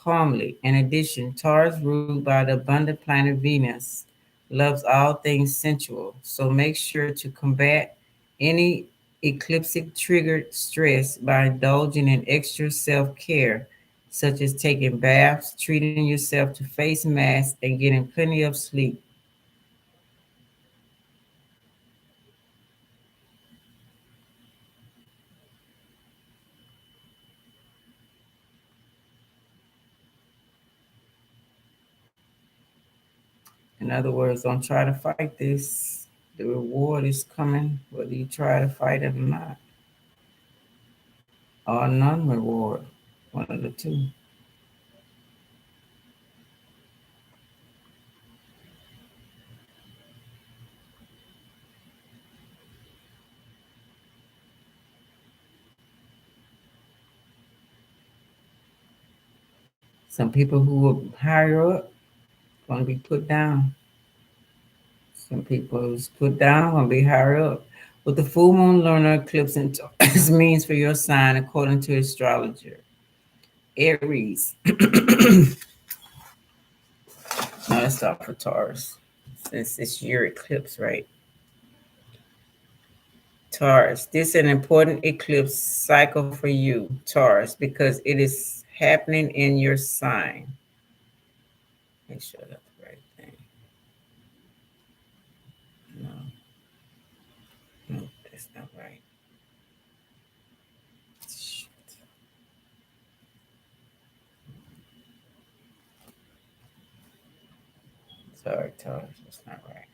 calmly. In addition, Taurus, ruled by the abundant planet Venus, loves all things sensual. So make sure to combat any ecliptic triggered stress by indulging in extra self care, such as taking baths, treating yourself to face masks, and getting plenty of sleep. In other words, don't try to fight this. The reward is coming, whether you try to fight it or not, or non reward, one of the two. Some people who are higher up going to be put down. Some people who's put down going to be higher up. What the full moon, lunar eclipse and Taurus means for your sign, according to astrologer Aries. Now let's start for Taurus, since it's your eclipse, right? Taurus, this is an important eclipse cycle for you, Taurus, because it is happening in your sign. Make sure that's the right thing. No, no, that's not right. Shit. Sorry, Taurus, that's not right.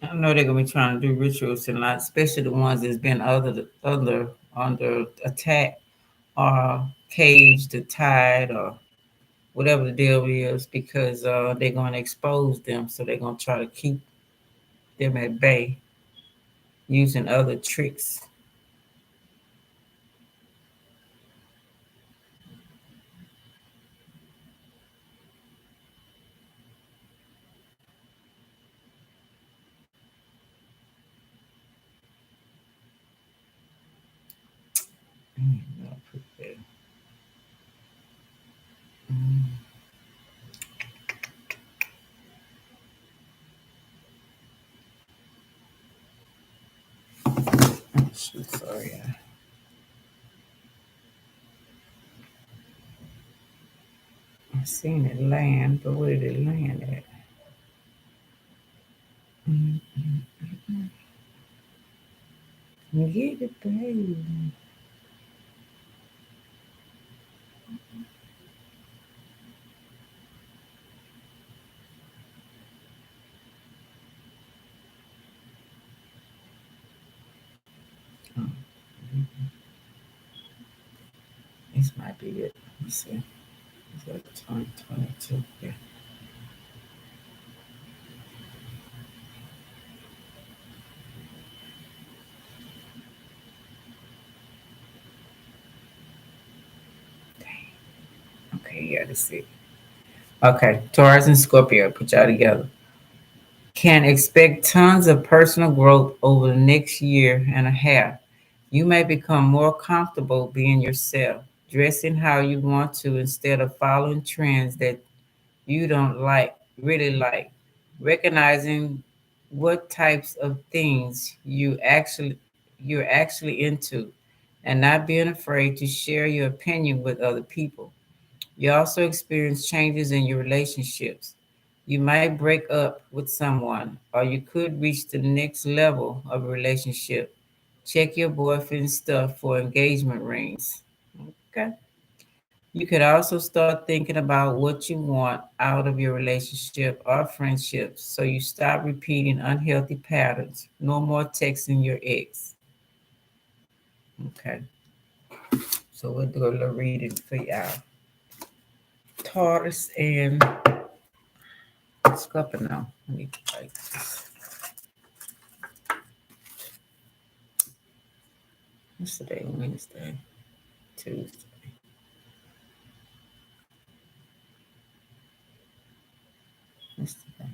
I know they're gonna be trying to do rituals tonight, especially the ones that's been other under attack or caged or tied or whatever the deal is, because they're gonna expose them, so they're gonna try to keep them at bay using other tricks. I'll put that. Mm, shoot, sorry. I seen it land, but where did it land at? Mm, Get it, baby. Oh, this might be it. Let's see. Is that 2022? Yeah. Okay, yeah, let's see. Okay, Taurus and Scorpio, put y'all together. Can expect tons of personal growth over the next year and a half. You may become more comfortable being yourself, dressing how you want to instead of following trends that you don't really like, recognizing what types of things you're actually into, and not being afraid to share your opinion with other people. You also experience changes in your relationships. You might break up with someone, or you could reach the next level of a relationship. Check your boyfriend's stuff for engagement rings. Okay. You could also start thinking about what you want out of your relationship or friendships so you stop repeating unhealthy patterns. No more texting your ex. Okay. So we'll do a little reading for y'all. Taurus and Scorpio now. Let me like this. What's today? Wednesday, Tuesday. What's today?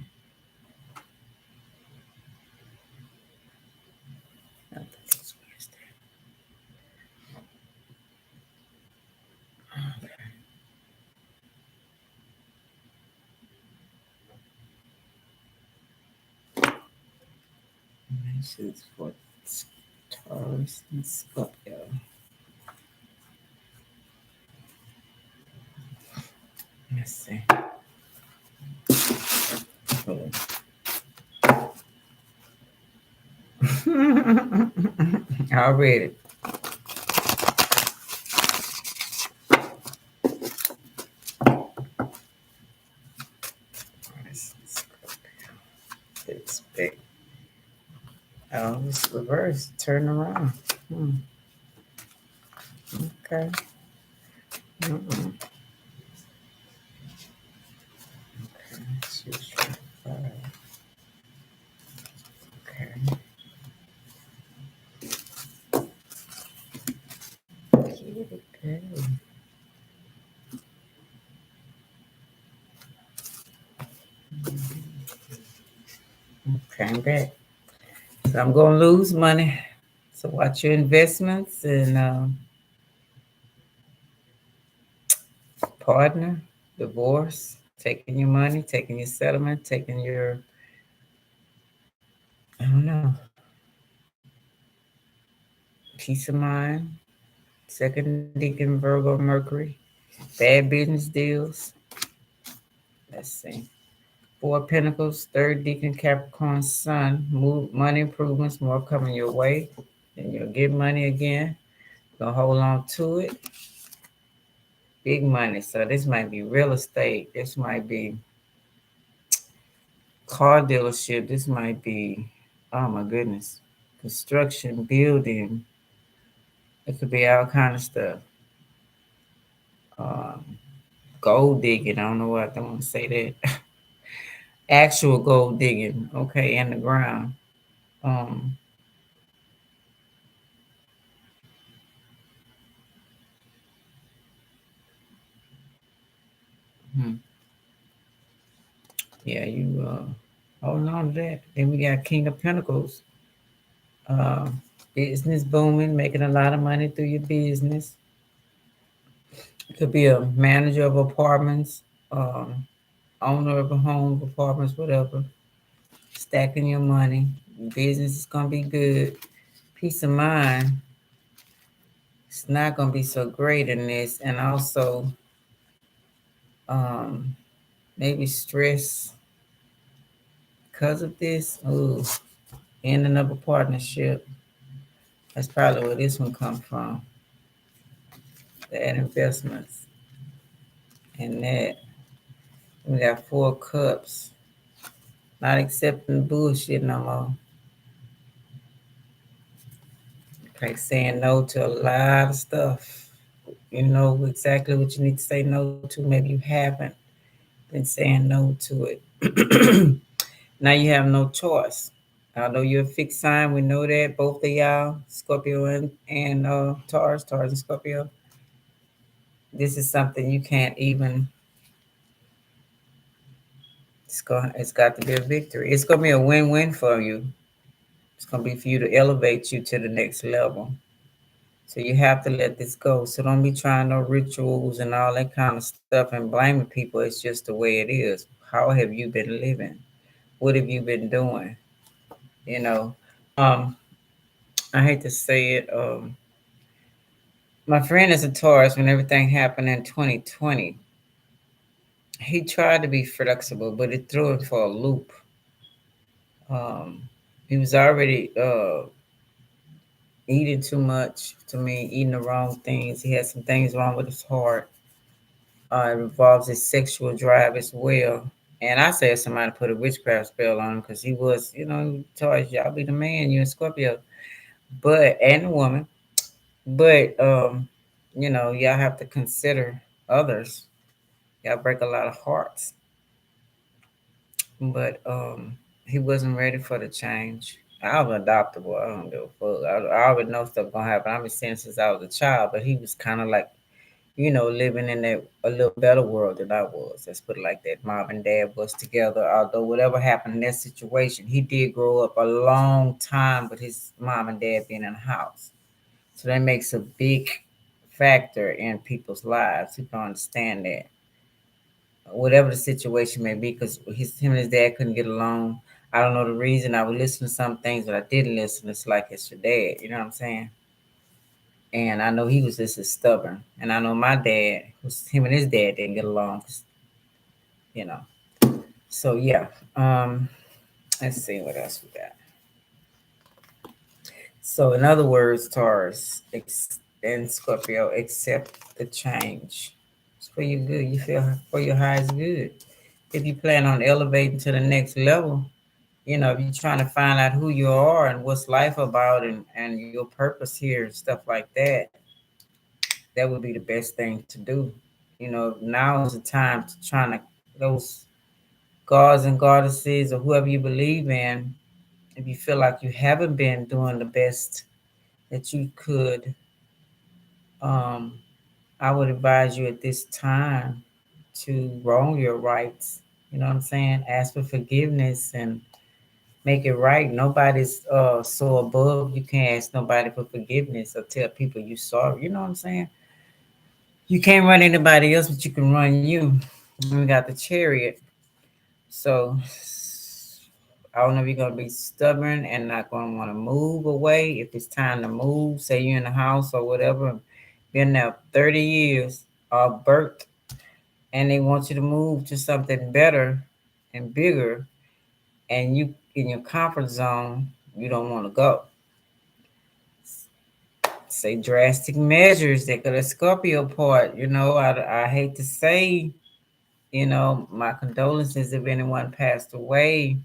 I think it's Wednesday. Okay. This is for Taurus and Scorpio. Let's see. Oh. Already. Expect. Oh, it's reverse. Turn around. Hmm. Okay. Mm-mm. Okay. 225. Okay. Okay. Okay, I'm back. So I'm going to lose money. So watch your investments and partner, divorce, taking your money, taking your settlement, taking your, I don't know, peace of mind, second deacon Virgo Mercury, bad business deals. Let's see. Four of Pentacles, third deacon Capricorn Sun, move money improvements, more coming your way. And you'll get money again. Gonna hold on to it. Big money. So this might be real estate. This might be car dealership. This might be, oh my goodness, construction, building. It could be all kind of stuff. Um, Gold digging. I don't know what I don't want to say that. Actual gold digging. Okay, in the ground. Um, hmm, yeah, you holding on to that. Then we got King of Pentacles. Uh, Business booming, making a lot of money through your business. It could be a manager of apartments, owner of a home, apartments, whatever. Stacking your money. Business is gonna be good. Peace of mind. It's not gonna be so great in this, and also um, maybe stress because of this. Ooh, ending of a partnership. That's probably where this one come from. That investments. And that we got 4 cups. Not accepting bullshit no more. Okay, saying no to a lot of stuff. You know exactly what you need to say no to. Maybe you haven't been saying no to it. Now you have no choice. Although you're a fixed sign, we know that both of y'all, Scorpio and Taurus and Scorpio, this is something you can't even. It's got to be a victory. It's gonna be a win-win for you. It's gonna be for you to elevate you to the next level. So you have to let this go. So don't be trying no rituals and all that kind of stuff and blaming people. It's just the way it is. How have you been living? What have you been doing? You know, um, I hate to say it. My friend is a Taurus. When everything happened in 2020, he tried to be flexible, but it threw him for a loop. Um, he was already eating too much to me, eating the wrong things. He had some things wrong with his heart. It involves his sexual drive as well. And I said somebody put a witchcraft spell on him because he was, Taurus, y'all be the man, you and Scorpio, but and the woman. But y'all have to consider others. Y'all break a lot of hearts. But he wasn't ready for the change. I was adoptable. I don't give a fuck. I already know stuff gonna happen. I've been seeing since I was a child. But he was kind of like, living in a little better world than I was. Let's put it like that. Mom and dad was together. Although whatever happened in that situation, he did grow up a long time with his mom and dad being in the house. So that makes a big factor in people's lives. People don't understand that. Whatever the situation may be, because him and his dad couldn't get along. I don't know the reason. I would listen to some things, but I didn't listen. It's like it's your dad. You know what I'm saying? And I know he was just as stubborn. And I know my dad, him and his dad didn't get along, you know. So yeah. Let's see what else we got. So in other words, Taurus and Scorpio, accept the change. It's for your good. You feel for your highest good. If you plan on elevating to the next level, if you're trying to find out who you are and what's life about and your purpose here and stuff like that, that would be the best thing to do. Now is the time to try to those gods and goddesses or whoever you believe in. If you feel like you haven't been doing the best that you could, um, I would advise you at this time to wrong your rights. You know what I'm saying? Ask for forgiveness and make it right. Nobody's so above you can't ask nobody for forgiveness or tell people you sorry. You know what I'm saying? You can't run anybody else, but you can run you. And we got the chariot. So I don't know if you're gonna be stubborn and not gonna want to move away. If it's time to move, say you're in the house or whatever, been there 30 years or birth, and they want you to move to something better and bigger, and you in your comfort zone, you don't want to go. Say drastic measures that could a Scorpio part. I hate to say, my condolences if anyone passed away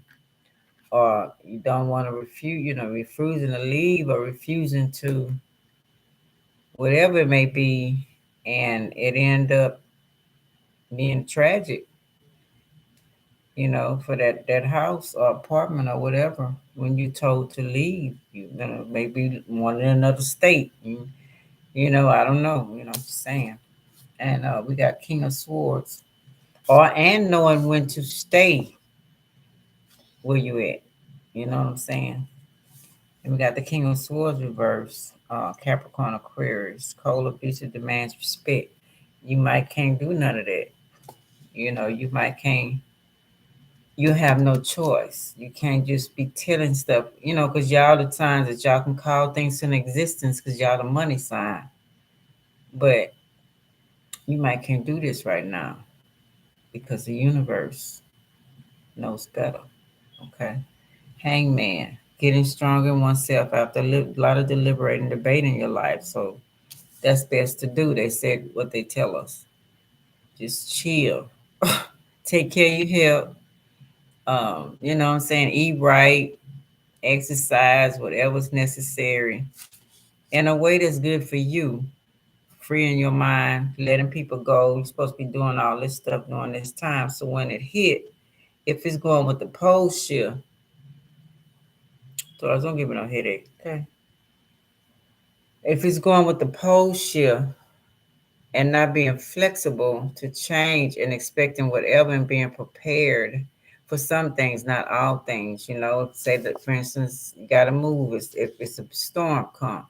or you don't want to refuse, refusing to leave or refusing to whatever it may be, and it end up being tragic, for that house or apartment or whatever. When you're told to leave, maybe one in another state. I don't know. I'm just saying. And we got King of Swords, and knowing when to stay where you at. You know what I'm saying? And we got the King of Swords reverse, Capricorn Aquarius, cold abusive demands respect. You might can't do none of that. You might can't. You have no choice. You can't just be telling stuff. Because y'all the times that y'all can call things in existence because y'all the money sign. But you might can't do this right now because the universe knows better. Okay. Hangman, getting stronger in oneself after a lot of deliberating debate in your life. So that's best to do. They said what they tell us. Just chill. Take care of your health. You know what I'm saying? Eat right, exercise, whatever's necessary in a way that's good for you, freeing your mind, letting people go. You're supposed to be doing all this stuff during this time. So when it hit, if it's going with the pole shift, so don't give me no headache. Okay. If it's going with the pole shift and not being flexible to change and expecting whatever and being prepared for some things, not all things, say that, for instance, you got to move if it's a storm come,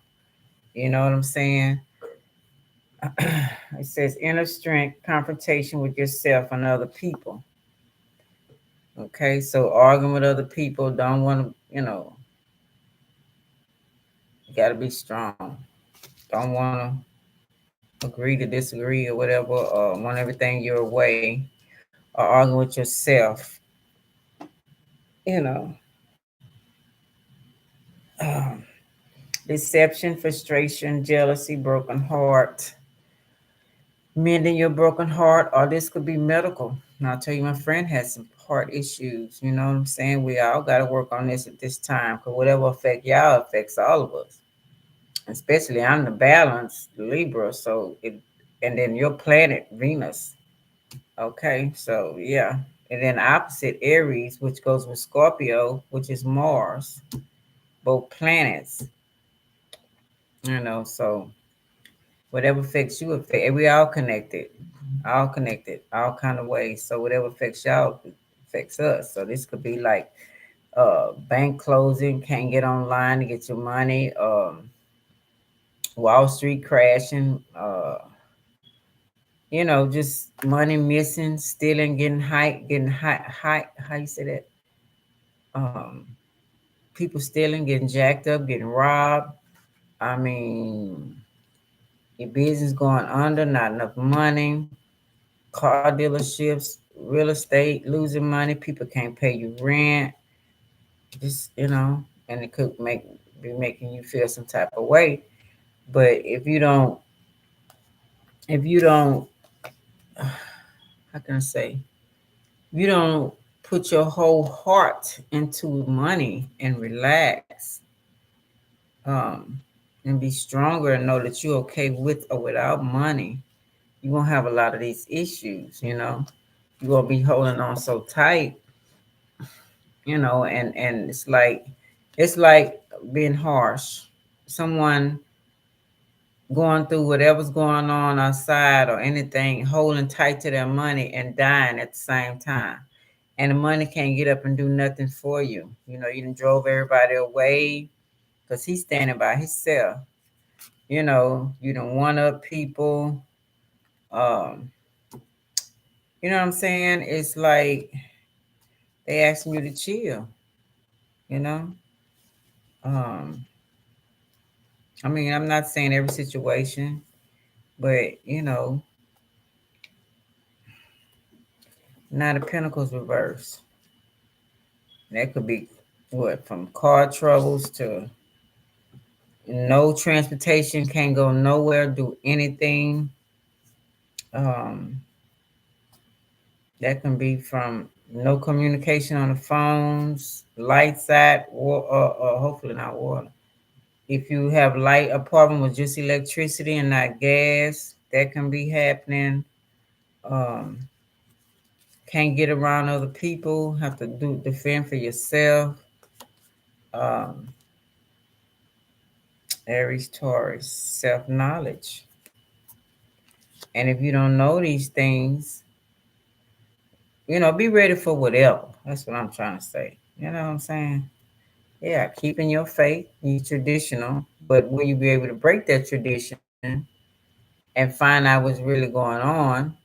you know what I'm saying? It says inner strength, confrontation with yourself and other people. Okay, so arguing with other people, don't want to, you got to be strong. Don't want to agree to disagree or whatever, or want everything your way, or arguing with yourself, you know. Um, Deception, frustration, jealousy, broken heart, mending your broken heart, or this could be medical. And I'll tell you, my friend has some heart issues. You know what I'm saying? We all got to work on this at this time, because whatever affect y'all affects all of us. Especially I'm the balance, Libra, so and then your planet, Venus. Okay, so yeah. And then opposite Aries, which goes with Scorpio, which is Mars, both planets, so whatever affects you affect, we all connected, all kind of ways. So whatever affects y'all affects us. So this could be like bank closing, can't get online to get your money, Wall Street crashing, just money missing, stealing, getting high, how you say that? Um, People stealing, getting jacked up, getting robbed. I mean, your business going under, not enough money, car dealerships, real estate, losing money, people can't pay you rent, just, and it could be making you feel some type of way. But if you don't, how can I say, if you don't put your whole heart into money and relax, um, and be stronger and know that you're okay with or without money, you won't have a lot of these issues, You won't be holding on so tight, and it's like being harsh. Someone going through whatever's going on outside or anything, holding tight to their money and dying at the same time. And the money can't get up and do nothing for you. You done drove everybody away because he's standing by himself. You don't one up people. Um, you know what I'm saying? It's like they asking you to chill, you know? Um, I mean, I'm not saying every situation, but Nine of Pentacles reverse. That could be what, from car troubles to no transportation, can't go nowhere, do anything. Um, that can be from no communication on the phones, lights out, or hopefully not water. If you have light, a problem with just electricity and not gas, that can be happening. Um, can't get around other people, have to defend for yourself. Um, Aries, Taurus, self-knowledge. And if you don't know these things, be ready for whatever. That's what I'm trying to say. You know what I'm saying? Yeah, keeping your faith, you traditional, but will you be able to break that tradition and find out what's really going on?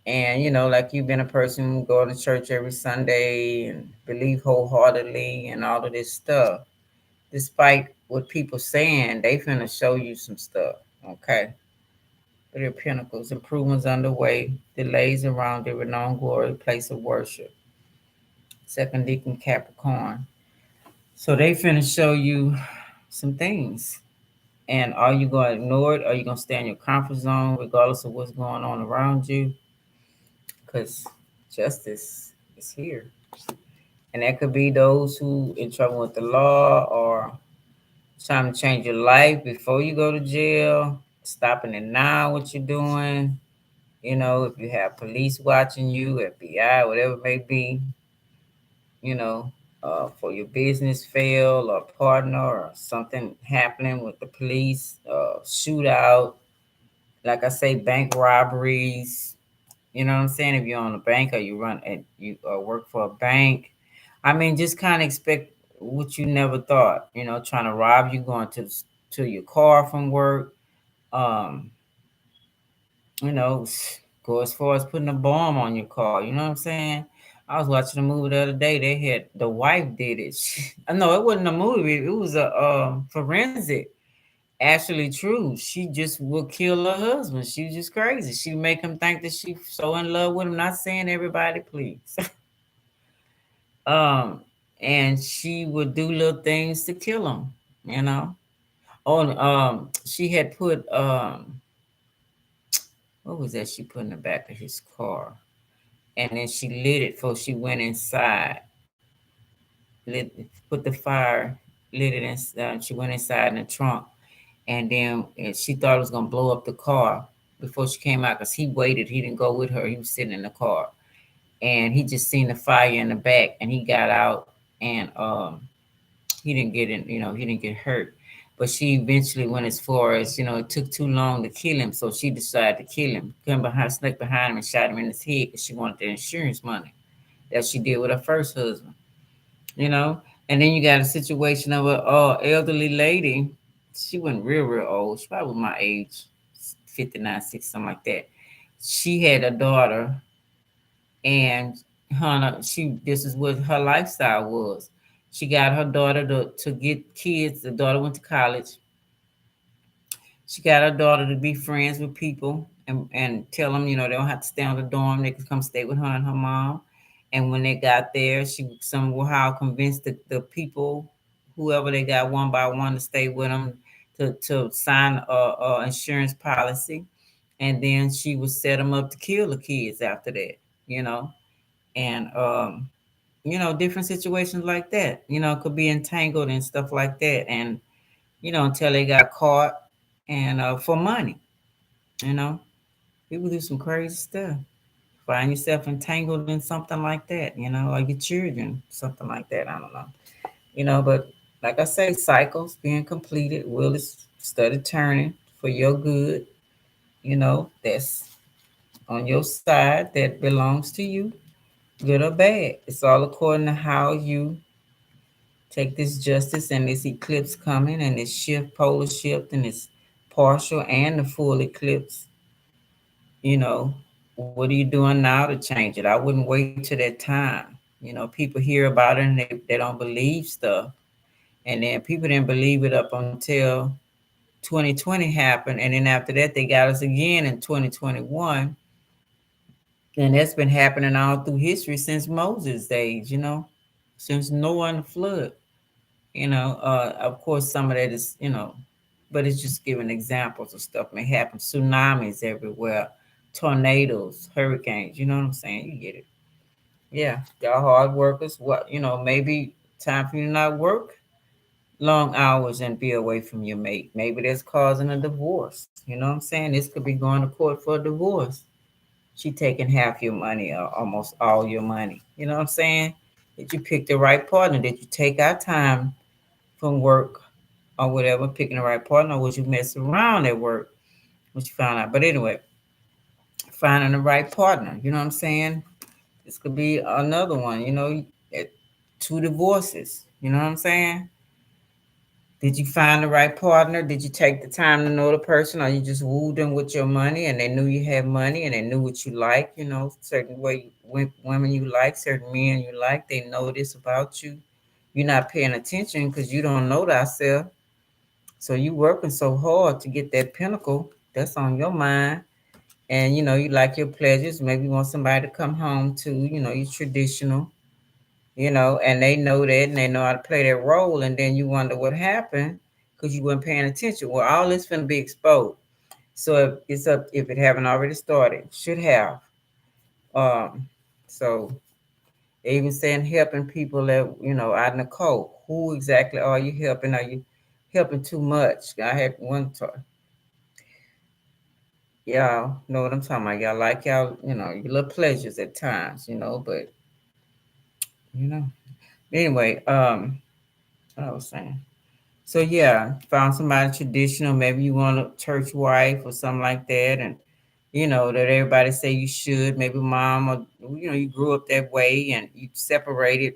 And like you've been a person who go to church every Sunday and believe wholeheartedly and all of this stuff. Despite what people saying, they finna show you some stuff. Okay. Three of Pentacles, improvements underway, delays around the renowned glory, place of worship. Second deacon Capricorn. So they finna show you some things. And are you going to ignore it? Are you going to stay in your comfort zone regardless of what's going on around you? Because justice is here. And that could be those who in trouble with the law or trying to change your life before you go to jail, stopping it now what you're doing. You know, if you have police watching you, FBI, whatever it may be, you know, for your business fail or partner or something happening with the police, shootout, like I say, bank robberies. You know what I'm saying? If you're on a bank or you run and you work for a bank, I mean, just kind of expect what you never thought. You know, trying to rob you going to your car from work. Um, you know, go as far as putting a bomb on your car. You know what I'm saying? I was watching a movie the other day. They had the wife did it. No, it wasn't a movie. It was a forensic. Actually, true. She just would kill her husband. She was just crazy. She make him think that she so in love with him. Not saying everybody, please. um, and she would do little things to kill him. You know. On she had put what was that she put in the back of his car? And then she lit it before she went inside. Put the fire, lit it in. She went inside in the trunk, and then she thought it was gonna blow up the car before she came out because he waited. He didn't go with her. He was sitting in the car, and he just seen the fire in the back, and he got out, and he didn't get in. You know, he didn't get hurt. But she eventually went as far as, you know, it took too long to kill him, so she decided to kill him. Came behind, snuck behind him, and shot him in his head because she wanted the insurance money that she did with her first husband. You know, and then you got a situation of a elderly lady. She wasn't real old. She probably was my age, 59, 60, something like that. She had a daughter, and she this is what her lifestyle was. She got her daughter to get kids. The daughter went to college. She got her daughter to be friends with people and tell them, you know, they don't have to stay on the dorm. They could come stay with her and her mom. And when they got there, she somehow convinced the people, whoever they got one by one, to stay with them to sign a insurance policy. And then she would set them up to kill the kids after that, you know. And, you know, different situations like that, you know, could be entangled and stuff like that. And, you know, until they got caught and for money, you know, people do some crazy stuff. Find yourself entangled in something like that, you know, or your children, something like that. I don't know, you know, but like I say, cycles being completed, will is study turning for your good, you know, that's on your side that belongs to you, good or bad. It's all according to how you take this justice and this eclipse coming and this shift, polar shift, and this partial and the full eclipse. You know, what are you doing now to change it? I wouldn't wait till that time. You know, people hear about it and they don't believe stuff. And then people didn't believe it up until 2020 happened. And then after that, they got us again in 2021. And that's been happening all through history since Moses' days, you know, since Noah and the flood. You know, of course, some of that is, you know, but it's just giving examples of stuff may happen. Tsunamis everywhere, tornadoes, hurricanes. You know what I'm saying? You get it. Yeah, y'all hard workers. What, you know? Maybe time for you to not work long hours and be away from your mate. Maybe that's causing a divorce. You know what I'm saying? This could be going to court for a divorce. She taking half your money or almost all your money. You know what I'm saying? Did you pick the right partner? Did you take our time from work or whatever, picking the right partner, or was you mess around at work, which you found out. But anyway, finding the right partner, you know what I'm saying? This could be another one, you know, two divorces, you know what I'm saying? Did you find the right partner? Did you take the time to know the person, or you just wooed them with your money and they knew you had money and they knew what you like, you know, certain way women you like, certain men you like, they know this about you. You're not paying attention because you don't know thyself. So you working so hard to get that pinnacle that's on your mind. And you know, you like your pleasures. Maybe you want somebody to come home to, you know, you're traditional, and they know that and they know how to play that role, and then you wonder what happened because you weren't paying attention. Well, all this finna be exposed. So it's up if it haven't already started, should have. Um, so even saying helping people that out in the cold. Who exactly are you helping? Are you helping too much? I had one time. Y'all know what I'm talking about. Y'all like your little pleasures at times, but you know. Anyway, what I was saying. So yeah, found somebody traditional. Maybe you want a church wife or something like that, and that everybody say you should. Maybe mom or you grew up that way and you separated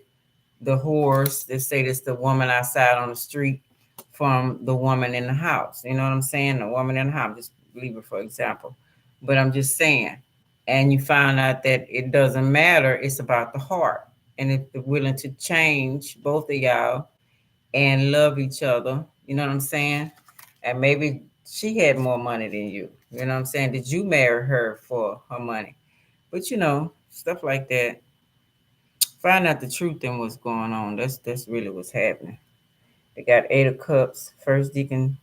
the horse. They say that's the woman outside on the street from the woman in the house. You know what I'm saying? The woman in the house. Just leave it for example, but I'm just saying. And you find out that it doesn't matter. It's about the heart, and if they're willing to change, both of y'all and love each other. You know what I'm saying? And maybe she had more money than you. You know what I'm saying? Did you marry her for her money? But stuff like that. Find out the truth in what's going on. That's really what's happening. They got Eight of Cups, First Deacon,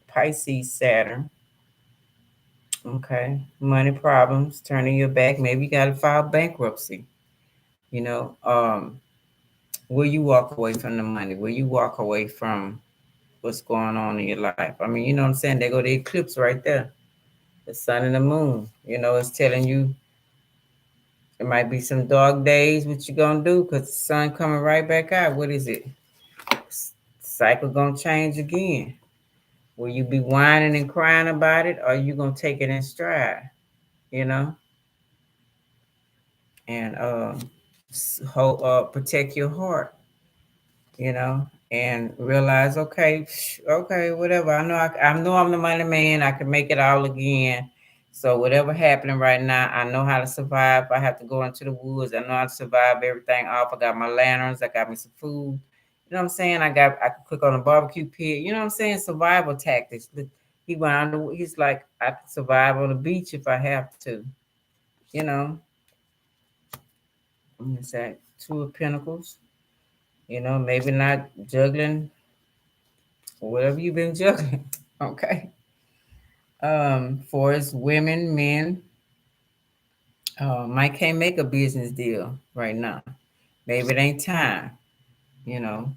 Pisces, Saturn. Okay, money problems, turning your back. Maybe you got to file bankruptcy. You know, um, will you walk away from the money? Will you walk away from what's going on in your life? I mean, you know what I'm saying? They go the eclipse right there, the sun and the moon. It's telling you it might be some dark days. What you gonna do? Cause the sun coming right back out. What is it? Cycle gonna change again. Will you be whining and crying about it, or you gonna take it in stride? You know, and protect your heart. And realize, okay, okay, whatever. I know I'm the money man. I can make it all again. So whatever happening right now, I know how to survive. If I have to go into the woods, I know how to survive everything off. I got my lanterns. I got me some food. You know what I'm saying? I can cook on a barbecue pit. You know what I'm saying? Survival tactics. He went on. He's like, I can survive on the beach if I have to. You know. It's that Two of Pentacles. Maybe not juggling whatever you've been juggling. Okay. For us women, men, might can't make a business deal right now. Maybe it ain't time, you know,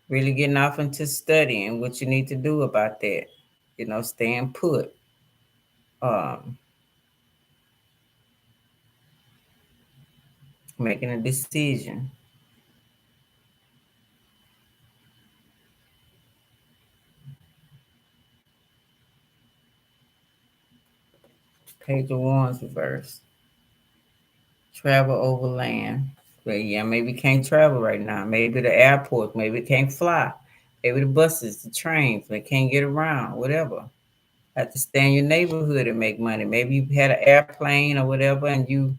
really getting off into studying what you need to do about that, staying put. Um, Making a decision. Page of Wands reverse. Travel over land. Well, yeah, maybe can't travel right now. Maybe the airport. Maybe can't fly. Maybe the buses, the trains. They can't get around. Whatever. Have to stay in your neighborhood and make money. Maybe you had an airplane or whatever, and your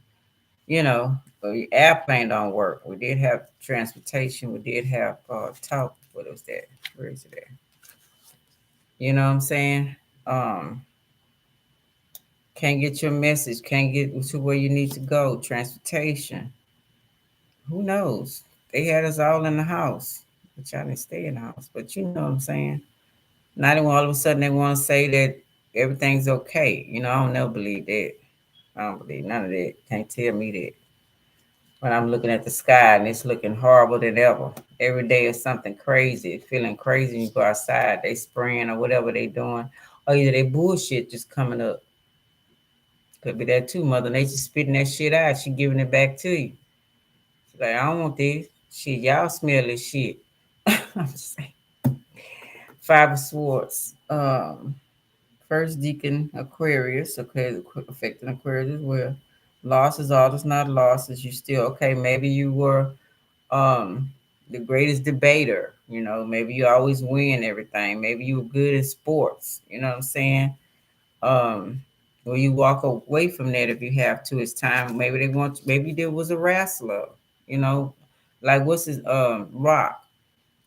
airplane don't work. We did have transportation. We did have talk. What was that? Where is it at? You know what I'm saying? Um, can't get your message. Can't get to where you need to go. Transportation. Who knows? They had us all in the house, which I didn't stay in the house. But you know what I'm saying? Not even all of a sudden they want to say that everything's okay. I don't never believe that. I don't believe none of that. Can't tell me that. When I'm looking at the sky and it's looking horrible than ever. Every day is something crazy, feeling crazy. You go outside, they spraying or whatever they doing. Or either they bullshit just coming up. Could be that too. Mother Nature spitting that shit out. She giving it back to you. She's like, I don't want this. Shit, y'all smell this shit. I'm just saying. Five of Swords. First Deacon Aquarius. Okay, affecting Aquarius as well. Losses, all is not losses. You still okay. Maybe you were um the greatest debater. Maybe you always win everything. Maybe you were good in sports. You know what I'm saying? Um, or you walk away from that if you have to. It's time. Maybe there was a wrestler. You know, like what's his Rock.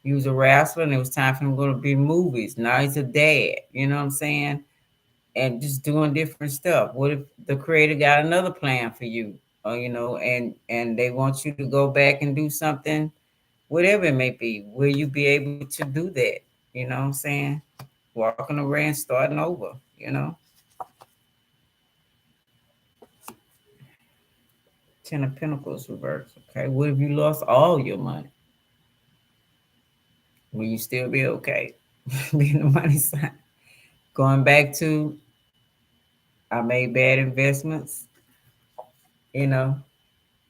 He was a wrestler, and it was time for him to go to big movies. Now he's a dad. You know what I'm saying? And just doing different stuff. What if the creator got another plan for you? and they want you to go back and do something, whatever it may be. Will you be able to do that? You know what I'm saying? Walking around, starting over. 10 of Pentacles reverse. Okay, what if you lost all your money? Will you still be okay? Being the money sign. Going back to, I made bad investments, you know,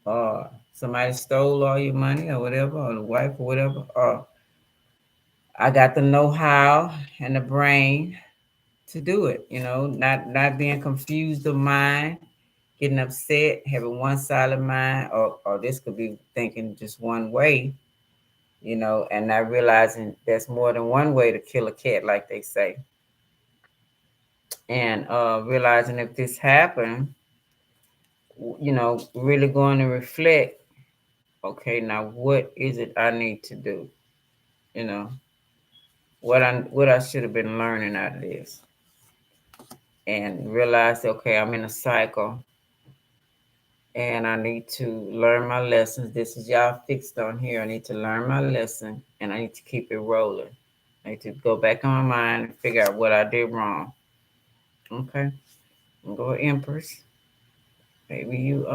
or somebody stole all your money or whatever, or the wife or whatever, or I got the know-how and the brain to do it, not being confused of mind, getting upset, having one silent mind, or this could be thinking just one way, and not realizing there's more than one way to kill a cat, like they say. And realizing if this happened, really going to reflect, okay, now what is it I need to do? You know, what I should have been learning out of this. And realize, okay, I'm in a cycle and I need to learn my lessons. This is y'all fixed on here. I need to learn my lesson and I need to keep it rolling. I need to go back in my mind and figure out what I did wrong. Okay. And go Empress. Maybe you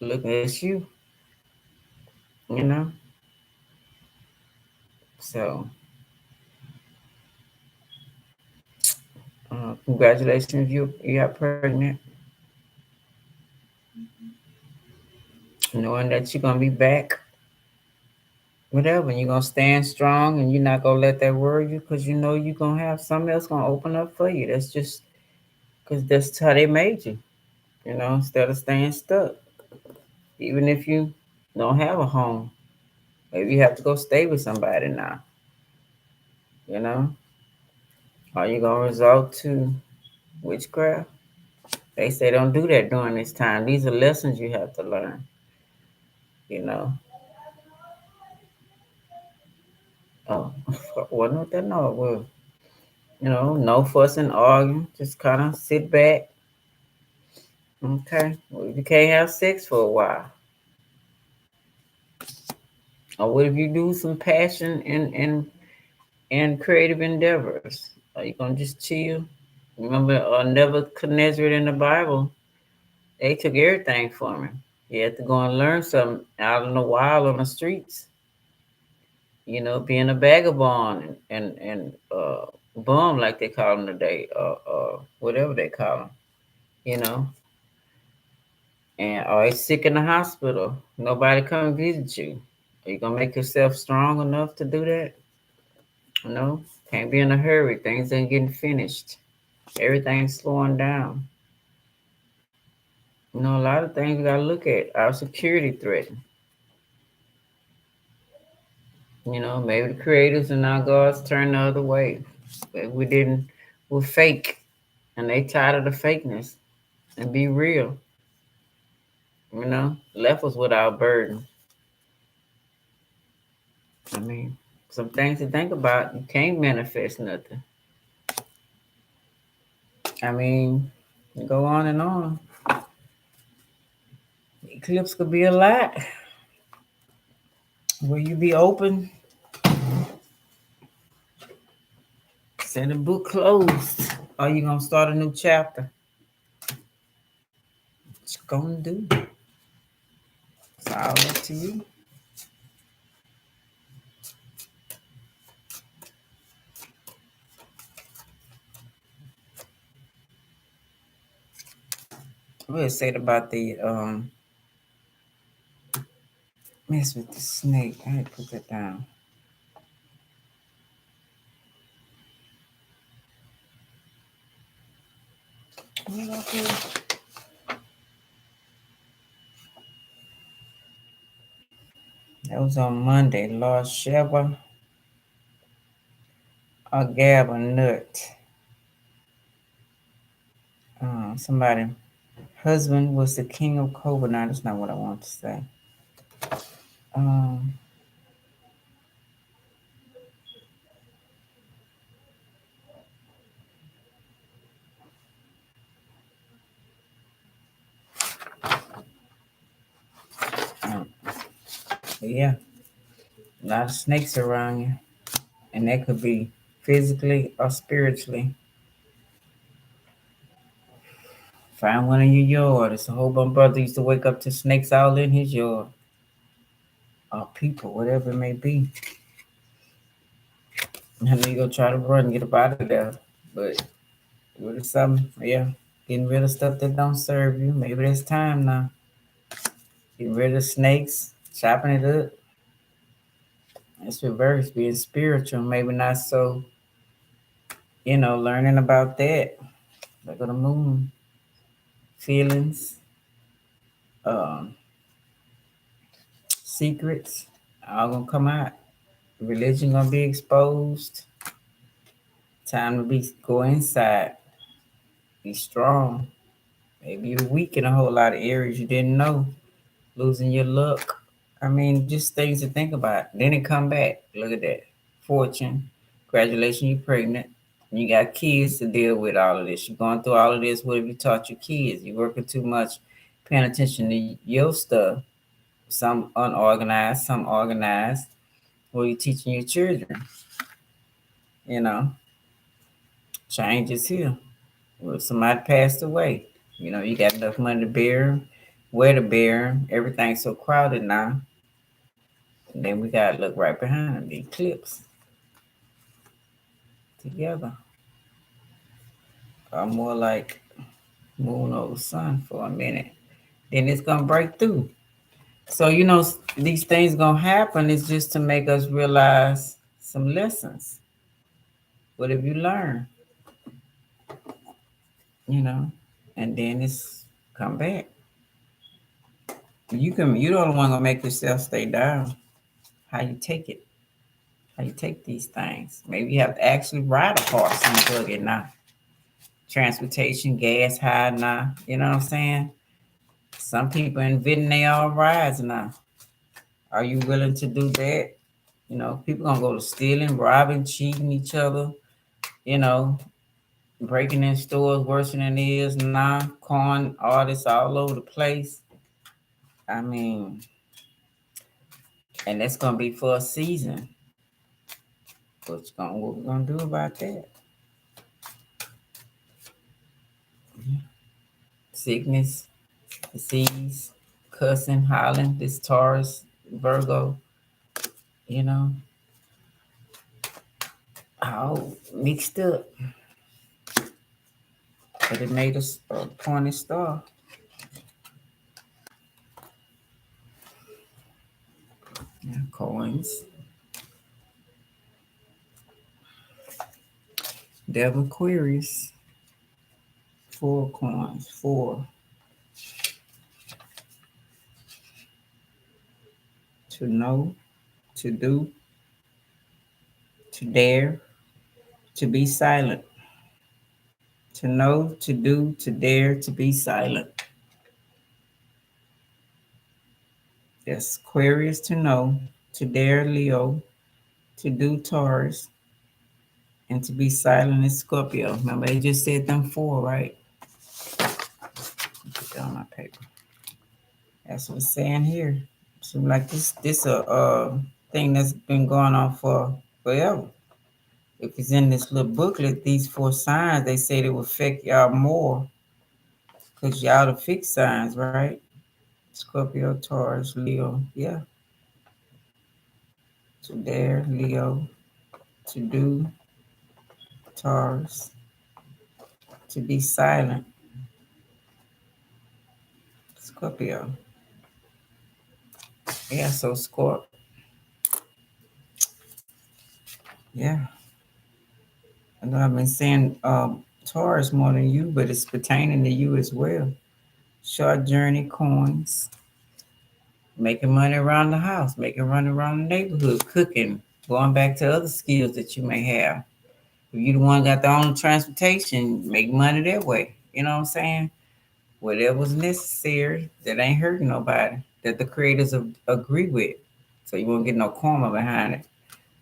look at you, you know. So congratulations, you got pregnant. Knowing that you're gonna be back, whatever, you're gonna stand strong and you're not gonna let that worry you, because you're gonna have something else gonna open up for you. That's just because that's how they made you, instead of staying stuck. Even if you don't have a home, maybe you have to go stay with somebody now, you know. Are you gonna resort to witchcraft? They say don't do that during this time. These are lessons you have to learn, you know. Oh, wasn't what that no was. No fussing, arguing. Just kind of sit back. Okay. Well, you can't have sex for a while. Or what if you do some passion and creative endeavors? Are you gonna just chill? Remember, Nebuchadnezzar in the Bible, they took everything from him. He had to go and learn something out in the wild on the streets. Being a vagabond and bum, like they call them today, whatever they call them. You know, and always sick in the hospital. Nobody come visit you. Are you gonna make yourself strong enough to do that? No, can't be in a hurry. Things ain't getting finished. Everything's slowing down. A lot of things we gotta look at. Our security threat. Maybe the creators and our gods turn the other way. But we didn't. We're fake, and they tired of the fakeness. And be real. Left us with our burden. I mean, some things to think about. You can't manifest nothing. I mean, go on and on. Eclipse could be a lot. Will you be open? Say the book closed. Are you gonna start a new chapter? What you gonna do? It's all up to you. What is it about the mess with the snake? I had to put that down. That was on Monday. Lord Sheba or Gab or Nut. Somebody husband was the king of Cobra. Now that's not what I want to say. Um, Yeah, a lot of snakes around you. And that could be physically or spiritually. Find one in your yard. It's a whole bunch of brother used to wake up to snakes all in his yard. Or people, whatever it may be. And then you go try to run, get up out of there. But what is something? Yeah. Getting rid of stuff that don't serve you. Maybe it's time now. Getting rid of snakes, chopping it up. It's reverse, being spiritual. Maybe not so, learning about that. Look at the moon. Feelings, um, secrets, all gonna come out. Religion gonna be exposed. Time to go inside. Be strong. Maybe you're weak in a whole lot of areas you didn't know. Losing your luck. I mean, just things to think about. Then it come back. Look at that. Fortune. Congratulations, you're pregnant. You got kids to deal with all of this. You're going through all of this. What have you taught your kids? You're working too much, paying attention to your stuff. Some unorganized, some organized. What are you teaching your children? You know, change is here. Well, somebody passed away. You got enough money to bear 'em, where to bear 'em. Everything's so crowded now. And then we got to look right behind them, the eclipse together. Or more like moon over sun for a minute. Then it's going to break through. So, these things going to happen is just to make us realize some lessons. What have you learned? And then it's come back. You're the only one gonna make yourself stay down. How you take it? How you take these things? Maybe you have to actually ride a horse and plug it now. Transportation, gas high now. You know what I'm saying? Some people inventing their own rides now. Are you willing to do that? People gonna go to stealing, robbing, cheating each other. You know, breaking in stores worse than it is now. Con artists all over the place. I mean, and that's gonna be for a season. What we gonna do about that? Sickness, disease, cussing, hollering, this Taurus, Virgo, you know, all mixed up. But it made us a pointed star. Yeah, coins. Devil Aquarius. 4 coins. 4. To know, to do, to dare, to be silent. To know, to do, to dare, to be silent. Yes, Aquarius to know, to dare Leo, to do Taurus, and to be silent is Scorpio. Remember, they just said them 4, right? Put that on my paper. That's what it's saying here. Seems like this thing that's been going on for forever. If it's in this little booklet, these 4 signs, they say they will affect y'all more because y'all the fixed signs, right? Scorpio, Taurus, Leo, yeah. To dare, Leo. To do, Taurus. To be silent, Scorpio. Yeah, so Scorp. Yeah. I know I've been saying Taurus more than you, but it's pertaining to you as well. Short journey coins, making money around the house, making money around the neighborhood, cooking, going back to other skills that you may have. If you the one got the own transportation, make money that way. You know what I'm saying? Whatever's necessary that ain't hurting nobody, that the creators agree with. So you won't get no karma behind it.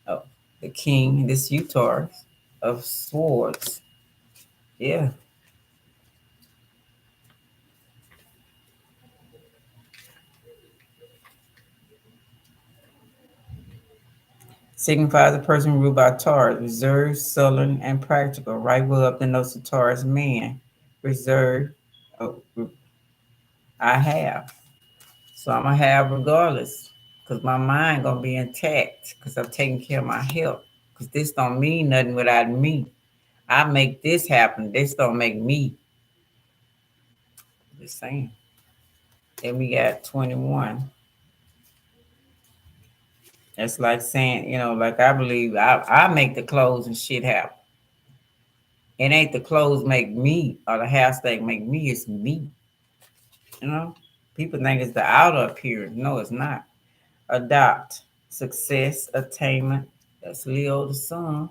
Oh, the king, this you Taurus of swords. Yeah. Signifies a person ruled by Taurus, reserved, sullen, and practical. Right wheel up the notes of Taurus man. Reserved. Oh, I have. So I'm gonna have regardless. Cause my mind gonna be intact. Cause I'm taking care of my health. Cause this don't mean nothing without me. I make this happen. This don't make me. Just saying. Then we got 21. That's like saying, like I believe I make the clothes and shit happen. It ain't the clothes make me or the hairstyle make me, it's me. You know? People think it's the outer appearance. No, it's not. Adopt. Success, attainment. That's Leo the sun.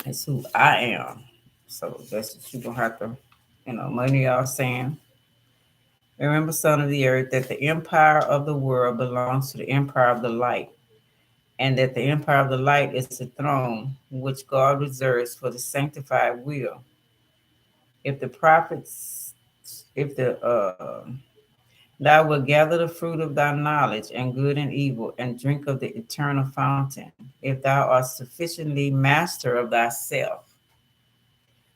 That's who I am. So that's what you're gonna have to, many of y'all saying. Remember, son of the earth, that the empire of the world belongs to the empire of the light, and that the empire of the light is the throne which God reserves for the sanctified will. If the prophets, if the thou wilt gather the fruit of thy knowledge and good and evil, and drink of the eternal fountain, if thou art sufficiently master of thyself,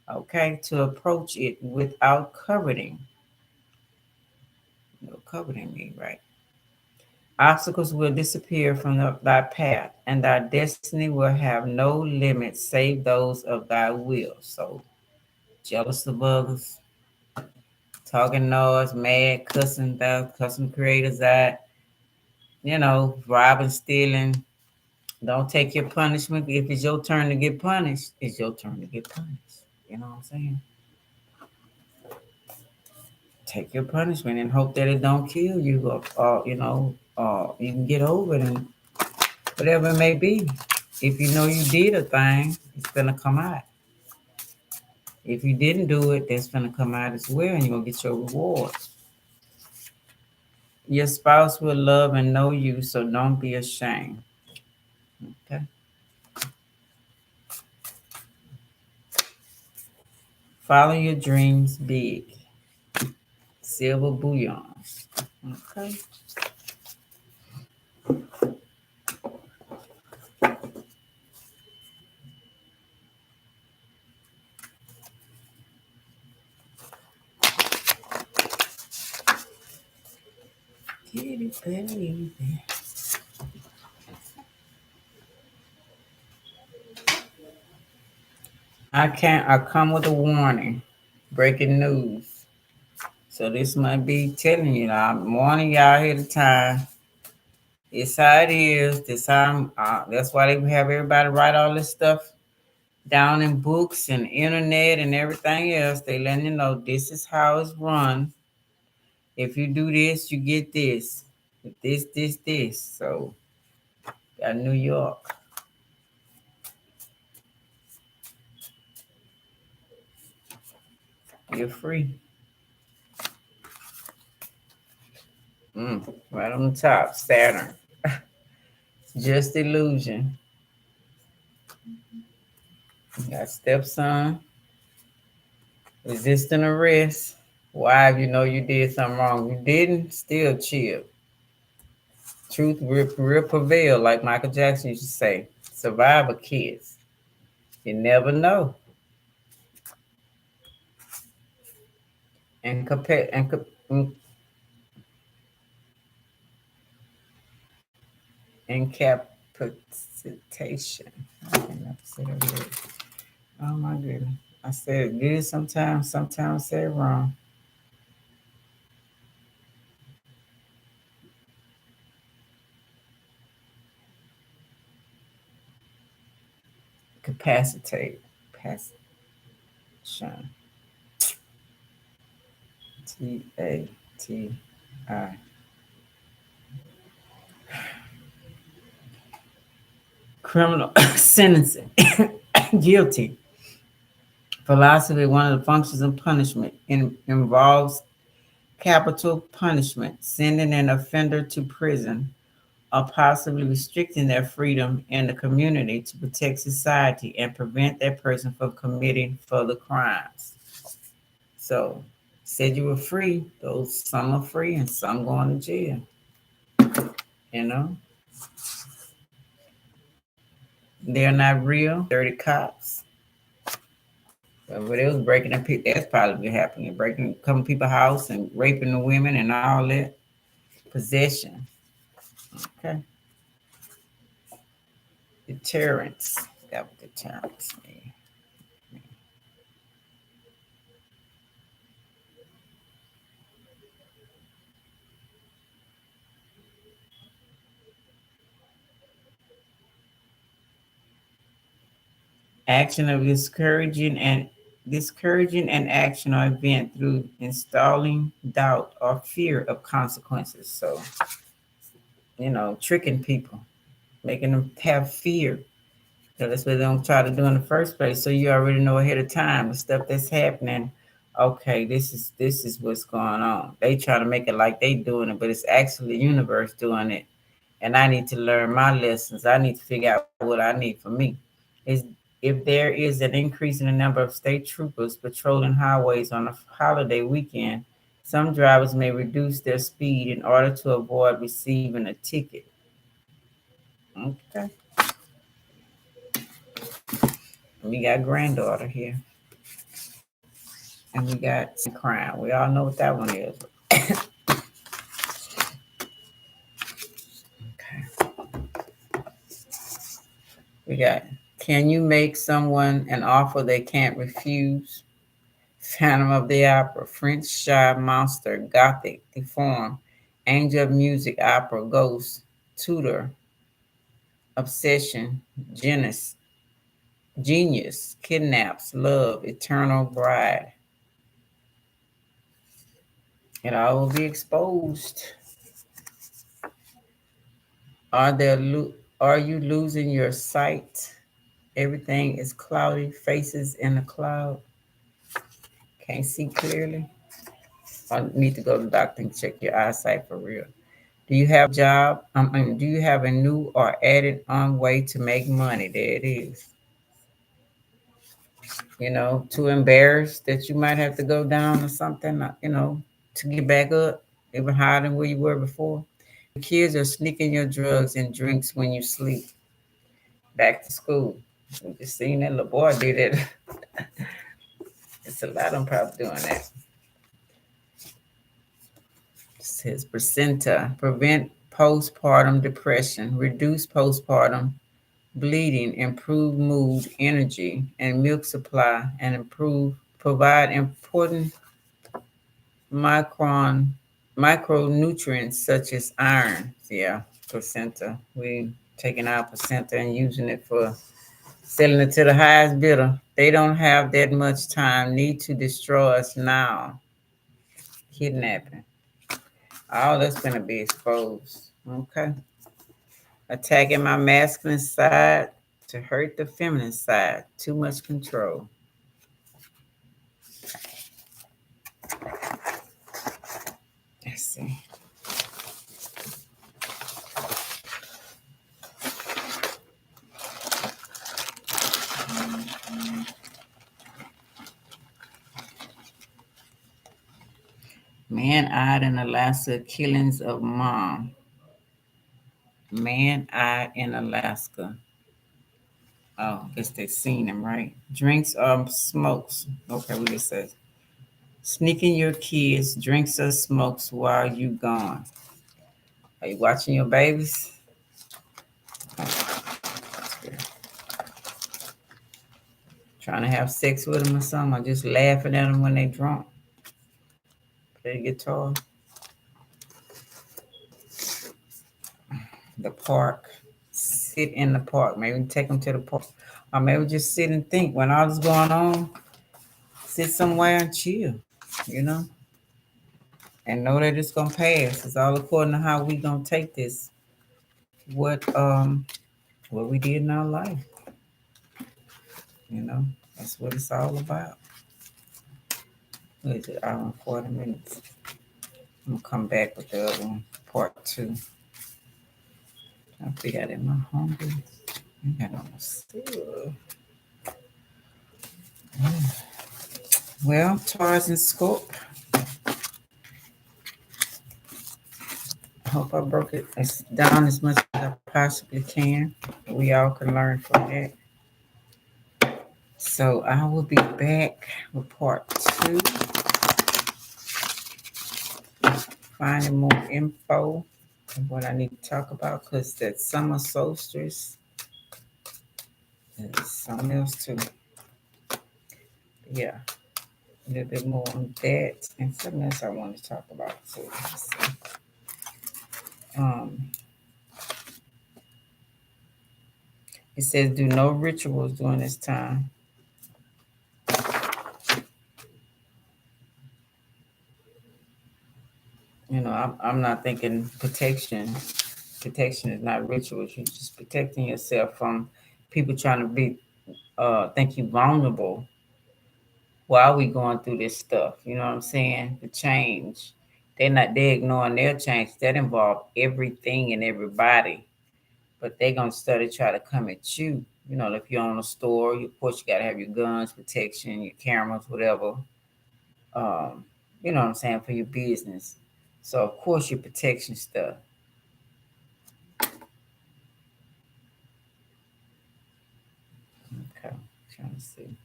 okay, to approach it without coveting. No coveting me, right? Obstacles will disappear from thy path, and thy destiny will have no limits save those of thy will. So, jealous of others, talking noise, mad, cussing creators out, robbing, stealing. Don't take your punishment. If it's your turn to get punished, it's your turn to get punished. You know what I'm saying? Take your punishment and hope that it don't kill you, or you can get over it and whatever it may be. If you know you did a thing, it's gonna come out. If you didn't do it, that's gonna come out as well, and you're gonna get your reward. Your spouse will love and know you, so don't be ashamed. Okay. Follow your dreams big. Silver bullion. Okay. Kitty baby. I come with a warning. Breaking news. So this might be telling you, I'm warning y'all ahead of time. It's how it is. That's why they have everybody write all this stuff down in books and internet and everything else. They letting you know this is how it's run. If you do this, you get this. This. So got New York. You're free. Right on the top, Saturn. Just illusion. Got stepson. Resisting arrest. Why? If you know you did something wrong. You didn't, still chill. Truth will prevail, like Michael Jackson used to say. Survivor kids. You never know. And compare incapacitation. I can never say that word. Oh my goodness. I said it good sometimes I say it wrong. Capacitate. Passion. T-A-T-I. Criminal sentencing. Guilty. Philosophy, one of the functions of punishment, involves capital punishment, sending an offender to prison, or possibly restricting their freedom in the community to protect society and prevent that person from committing further crimes. So, said you were free. Those some are free and some going to jail. You know. They're not real. Dirty cops. But it was breaking up people. That's probably happening. Breaking, coming people's house and raping the women and all that. Possession. Okay. Deterrence. Got what deterrence mean. Action of discouraging an action or event through installing doubt or fear of consequences. So, tricking people, making them have fear. So that's what they don't try to do in the first place. So you already know ahead of time the stuff that's happening. Okay, this is what's going on. They try to make it like they doing it, but it's actually the universe doing it. And I need to learn my lessons. I need to figure out what I need for me. Is if there is an increase in the number of state troopers patrolling highways on a holiday weekend, some drivers may reduce their speed in order to avoid receiving a ticket. Okay. We got granddaughter here. And we got crime. We all know what that one is. Okay. We got, can you make someone an offer they can't refuse? Phantom of the Opera, French shy monster, gothic, deformed, angel of music, opera, ghost, tutor, obsession, genius, kidnaps, love, eternal bride. It all will be exposed. Are you losing your sight? Everything is cloudy, faces in a cloud. Can't see clearly. I need to go to the doctor and check your eyesight for real. Do you have a job? Do you have a new or added on way to make money? There it is. Too embarrassed that you might have to go down or something, to get back up, even higher than where you were before. The kids are sneaking your drugs and drinks when you sleep. Back to school. We just seen that little boy did it. It's a lot of them probably doing that. It says placenta, prevent postpartum depression, reduce postpartum bleeding, improve mood, energy, and milk supply, and provide important micronutrients such as iron. Yeah, placenta. We taking our placenta and using it for selling it to the highest bidder. They don't have that much time. Need to destroy us now. Kidnapping. All that's going to be exposed. Okay. Attacking my masculine side to hurt the feminine side. Too much control. Let's see. Man-eyed in Alaska, killings of mom. Man-eyed in Alaska. Oh, I guess they seen him, right? Drinks or smokes. Okay, what it says. Sneaking your kids, drinks or smokes while you gone. Are you watching your babies? Trying to have sex with them or something, or just laughing at them when they drunk. Play guitar. The park. Sit in the park. Maybe take them to the park. Or maybe just sit and think when all this going on. Sit somewhere and chill, and know that it's gonna pass. It's all according to how we gonna take this. What we did in our life. That's what it's all about. What is it? Hour and 40 minutes. I'm gonna come back with the other one, part 2. I figure out am I hungry? I got on the Well, Taurus and Scorpio. I hope I broke it down as much as I possibly can. We all can learn from that. So I will be back with part 2, finding more info of what I need to talk about, because that summer solstice is something else too. Yeah, a little bit more on that and something else I want to talk about too. Let's see. Um, it says do no rituals during this time. You know, I'm not thinking protection. Protection is not rituals. You're just protecting yourself from people trying to be think you vulnerable while we going through this stuff. You know what I'm saying? The change. They're ignoring their change. That involve everything and everybody. But they're gonna study try to come at you. You know, if you're on a store, of course you gotta have your guns, protection, your cameras, whatever. Um, you know what I'm saying, for your business. So of course your protection stuff. Okay, trying to see.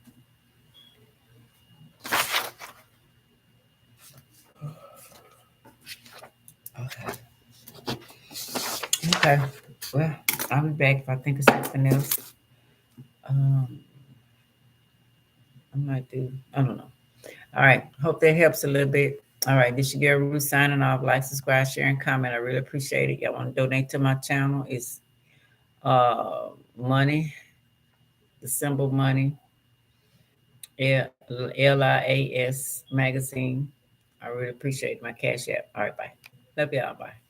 Okay. Okay. Well, I'll be back if I think of something else. Um, I might do. I don't know. All right. Hope that helps a little bit. All right. This your girl Ruth signing off. Like, subscribe, share, and comment. I really appreciate it. Y'all want to donate to my channel? It's money, the symbol money, LIAS magazine. I really appreciate my cash app. All right. Bye. Love y'all. Bye.